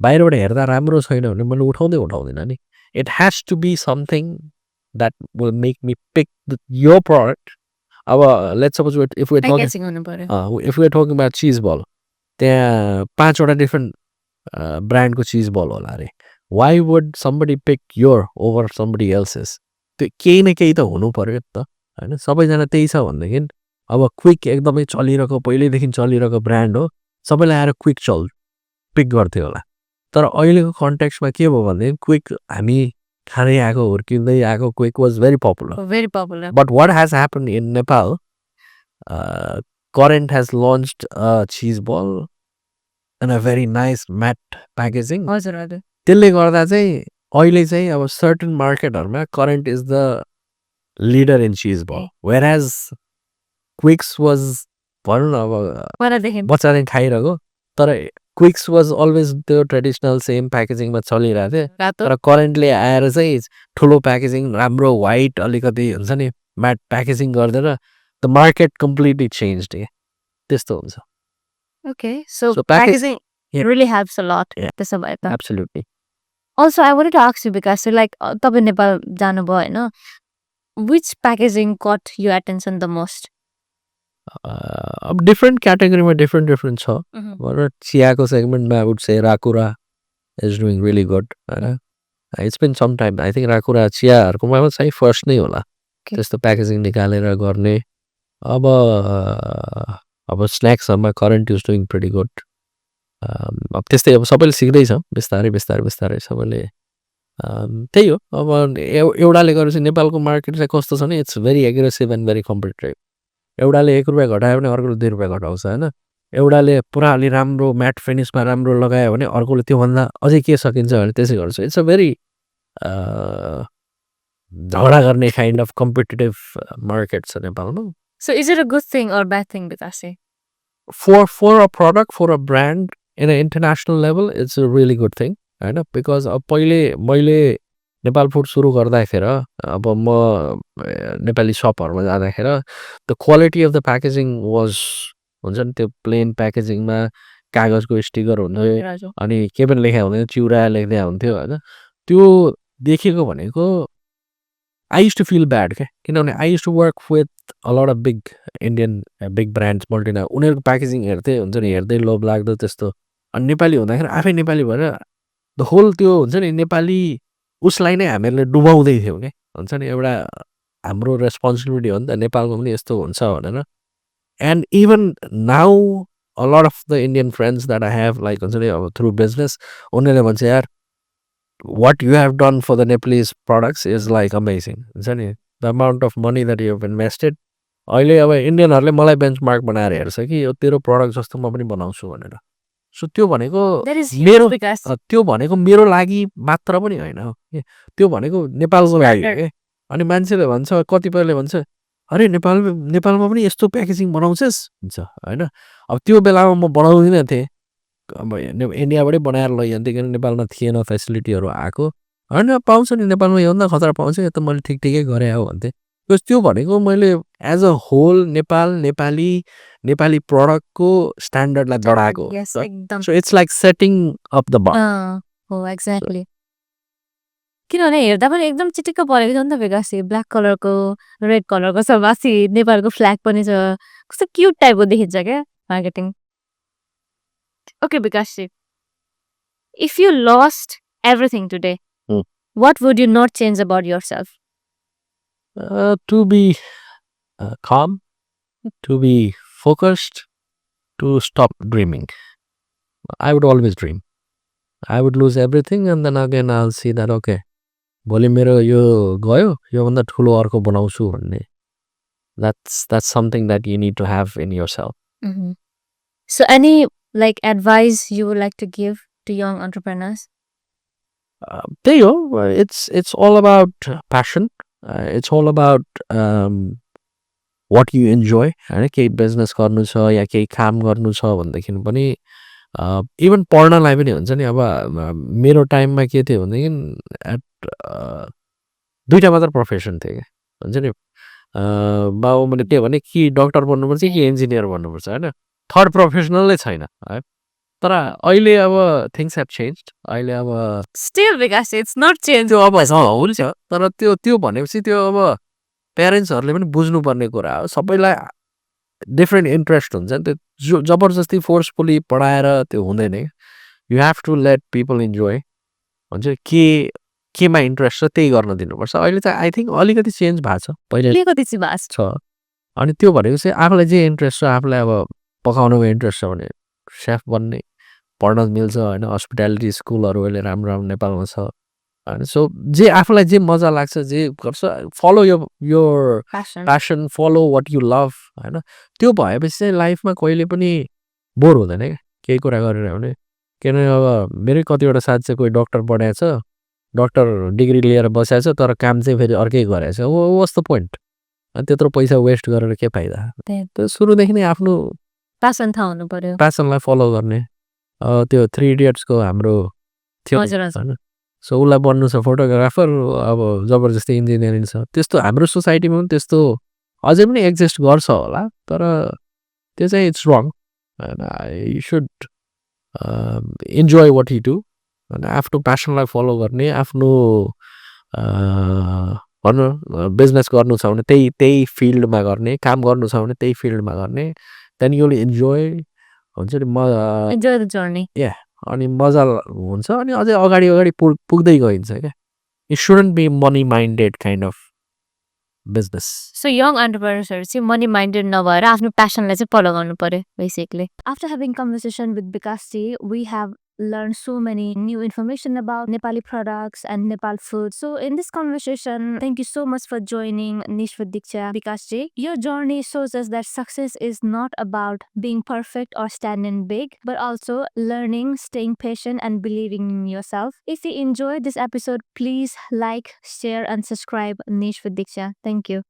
बाहिरबाट हेर्दा राम्रो छैन भने मैले उठाउँदैन नि it has to be something that will make me pick your product अब let's suppose if we Packaging हुनु पर्यो if we talking about cheese बल त्यहाँ 5वटा डिफ्रेन्ट ब्रान्डको चिज बल होला अरे why would somebody pick your over somebody else's त्यो केही न केही त हुनु पर्यो नि त होइन सबैजना त्यही छ भनेदेखि अब क्विक एकदमै चलिरहेको पहिल्यैदेखि चलिरहेको ब्रान्ड हो सबैलाई आएर क्विक पिक गर्थ्यो होला तर अहिलेको कन्टेक्समा के भयो भनेदेखि क्विक हामी खाँदै आएको हुर्किँदै आएको quick was very popular but what has happen in Nepal current has launched a cheese ball and a very nice matte packaging. हजुर हजुर त्यसले गर्दा चाहिँ अहिले चाहिँ अब certain मार्केटहरूमा current is the leader in cheese ball. Whereas Quicks was भनौँ न अब पहिलादेखि बच्चादेखि खाइरहेको तर क्विक्स वाज अलवेज त्यो ट्रेडिसनल सेम प्याकेजिङमा चलिरहेको थियो रातो तर करेन्टली आएर चाहिँ ठुलो प्याकेजिङ राम्रो वाइट अलिकति हुन्छ नि म्याट प्याकेजिङ गरिदिएर द मार्केट कम्प्लिटली चेन्ज त्यस्तो हुन्छ Okay, so So packaging- packaging really helps a lot. Yeah. त्यसो भए त absolutely Also, I wanted to ask you because like तपाईँ नेपाल जानुभयो होइन which packaging caught your attention the most? अब डिफ्रेन्ट क्याटेगोरीमा डिफ्रेन्ट छ भनौँ चियाको सेगमेन्टमा would say Rakura is doing really good होइन it's been some time I think Rakura चियाहरूकोमा चाहिँ फर्स्ट नै होला Okay. त्यस्तो प्याकेजिङ निकालेर गर्ने अब स्न्याक्सहरूमा current is doing pretty good अब त्यस्तै अब सबैले सिक्दैछ बिस्तारै सबैले त्यही हो अब एउटाले गरेपछि नेपालको मार्केट चाहिँ कस्तो छ नि it's very aggressive and very competitive एउटाले 1 रुपियाँ घटायो भने अर्कोले 2 रुपियाँ घटाउँछ होइन एउटाले पुरा अलि राम्रो म्याट फिनिसमा राम्रो लगायो भने अर्कोले त्योभन्दा अझै के सकिन्छ भने त्यसै गर्छ इट्स अ भेरी झगडा गर्ने काइन्ड अफ कम्पिटेटिभ मार्केट छ नेपालमा So is it a good thing or bad thing Bikash? for a product for a brand in an international level it's a really good thing होइन because अब पहिले मैले Nepal food सुरु गर्दाखेर अब म नेपाली सपहरूमा जाँदाखेरि the quality of the packaging was हुन्छ नि त्यो प्लेन प्याकेजिङमा कागजको स्टिकर हुन्थ्यो अनि के पनि लेखा हुँदैन चिउरा लेख्दै हुन्थ्यो होइन त्यो देखेको भनेको I used to feel bad क्या किनभने I used to work with a lot of big Indian big brands मल्टिना उनीहरूको प्याकेजिङ हेर्दै हुन्छ नि हेर्दै लोभ लाग्दो त्यस्तो अनि नेपाली हुँदाखेरि आफै नेपाली भएर द होल त्यो हुन्छ नि नेपाली उसलाई नै हामीहरूले डुबाउँदै थियौँ क्या हुन्छ नि एउटा हाम्रो रेस्पोन्सिबिलिटी हो नि त नेपालको पनि यस्तो हुन्छ भनेर and even now a lot of the Indian friends that I have like हुन्छ नि अब थ्रु बिजनेस उनीहरूले भन्छ यार what you have done for the Nepalese products is like amazing. हुन्छ नि the amount of money that you have invested. अहिले अब इन्डियनहरूले मलाई बेन्चमार्क बनाएर हेर्छ कि यो तेरो प्रडक्ट जस्तो म पनि बनाउँछु भनेर सो त्यो भनेको मेरो त्यो भनेको मेरो लागि मात्र पनि होइन हो त्यो भनेको नेपालको लागि हो कि अनि मान्छेले भन्छ कतिपयले भन्छ अरे नेपालमा पनि यस्तो प्याकेजिङ बनाउँछस् हुन्छ होइन अब त्यो बेलामा म बनाउँदिनँ थिएँ अब इन्डियाबाटै बनाएर लैजान्थेँ किन नेपालमा थिएन फेसिलिटीहरू आएको होइन पाउँछ नि नेपालमा योभन्दा खतरा पाउँछ यो त मैले ठिकै गरेँ हो भन्थेँ बिकज त्यो भनेको मैले एज अ होल नेपाली प्रडक्टको स्ट्यान्डर्डलाई बढाएको so it's like setting up the हो एक्ज्याक्टली किनभने हेर्दा पनि एकदम चिटिक्क परेको छ नि त बेगासी ब्ल्याक कलरको रेड कलरको छ माथि नेपालको फ्ल्याग पनि छ कस्तो क्युट टाइपको देखिन्छ क्या marketing Okay, Bikash, if you lost everything today, what would you not change about yourself? To be calm, to be focused, to stop dreaming. I would always dream. I would lose everything and then again I'll see that, okay, भोलि मेरो यो गयो योभन्दा ठुलो अर्को बनाउँछु भन्ने that's something that you need to have in yourself. So any like advice you would like to give to young entrepreneurs? त्यही हो it's all about passion. It's all about what you enjoy होइन केही business गर्नु छ या केही काम गर्नु छ भनेदेखि पनि इभन पढ्नलाई पनि हुन्छ नि अब मेरो टाइममा के थियो भनेदेखि एट दुईवटा मात्र प्रोफेसन थियो क्या हुन्छ नि बाबु मैले के भने कि डक्टर बन्नुपर्छ कि इन्जिनियर बन्नुपर्छ होइन थर्ड प्रोफेसनलै छैन है तर अहिले अब थिङ्स हेभ चेन्ज अहिले अब still because it's not change त्यो अब हुन्छ तर त्यो भनेपछि त्यो अब प्यारेन्ट्सहरूले पनि बुझ्नुपर्ने कुरा हो सबैलाई डिफ्रेन्ट इन्ट्रेस्ट हुन्छ नि त्यो जबरजस्ती फोर्सफुली पढाएर त्यो हुँदैन you have to let people enjoy हुन्छ केमा इन्ट्रेस्ट छ त्यही गर्न दिनुपर्छ अहिले चाहिँ आई थिङ्क अलिकति चेन्ज भएको छ पहिले छ अनि त्यो भनेको चाहिँ आफूलाई जे इन्ट्रेस्ट छ आफूलाई अब पकाउनुको इन्ट्रेस्ट छ भने सेफ बन्ने पढ्न मिल्छ होइन हस्पिटालिटी स्कुलहरू अहिले राम्रो राम्रो नेपालमा छ होइन सो जे आफूलाई जे मजा लाग्छ जे गर्छ फलो यो passion follow what you love होइन त्यो भएपछि चाहिँ लाइफमा कहिले पनि बोर हुँदैन क्या केही कुरा गरेर भने किनभने अब मेरै कतिवटा साथी चाहिँ कोही डक्टर पढाएको छ डक्टर डिग्री लिएर बसेको छ तर काम चाहिँ फेरि अर्कै गरेको छ वाज द पोइन्ट अनि त्यत्रो पैसा वेस्ट गरेर के फाइदा त्यो सुरुदेखि नै आफ्नो प्यासन थाहा हुनु पर्यो प्यासनलाई फलो गर्ने त्यो 3 इडियट्सको हाम्रो थियो होइन सो उसलाई बन्नु छ फोटोग्राफर अब जबरजस्ती इन्जिनियरिङ छ त्यस्तो हाम्रो सोसाइटीमा पनि त्यस्तो अझै पनि एक्जिस्ट गर्छ होला तर त्यो चाहिँ इट्स रङ होइन you should enjoy what you do होइन आफ्नो प्यासनलाई फलो गर्ने आफ्नो भनौँ बिजनेस गर्नु छ भने त्यही फिल्डमा गर्ने काम गर्नु छ भने त्यही फिल्डमा गर्ने देन युल इन्जोय हुन्छ नि इन्जोय द जर्नी या अनि मजा हुन्छ अनि अझै अगाडि पुग्दै गइन्छ क्या it shouldn't be money minded kind of business so young एन्टरप्रेनर्सहरू चाहिँ मनी माइन्डेड नभएर आफ्नो प्यासनलाई चाहिँ फलो गर्नु पर्यो basically after having conversation with Bikash ji we have learn so many new information about Nepali products and Nepal food. So in this conversation, thank you so much for joining Nish with Diksha Bikash ji. Your journey shows us that success is not about being perfect or standing big, but also learning, staying patient and believing in yourself. If you enjoyed this episode, please like, share and subscribe Nish with Diksha. Thank you.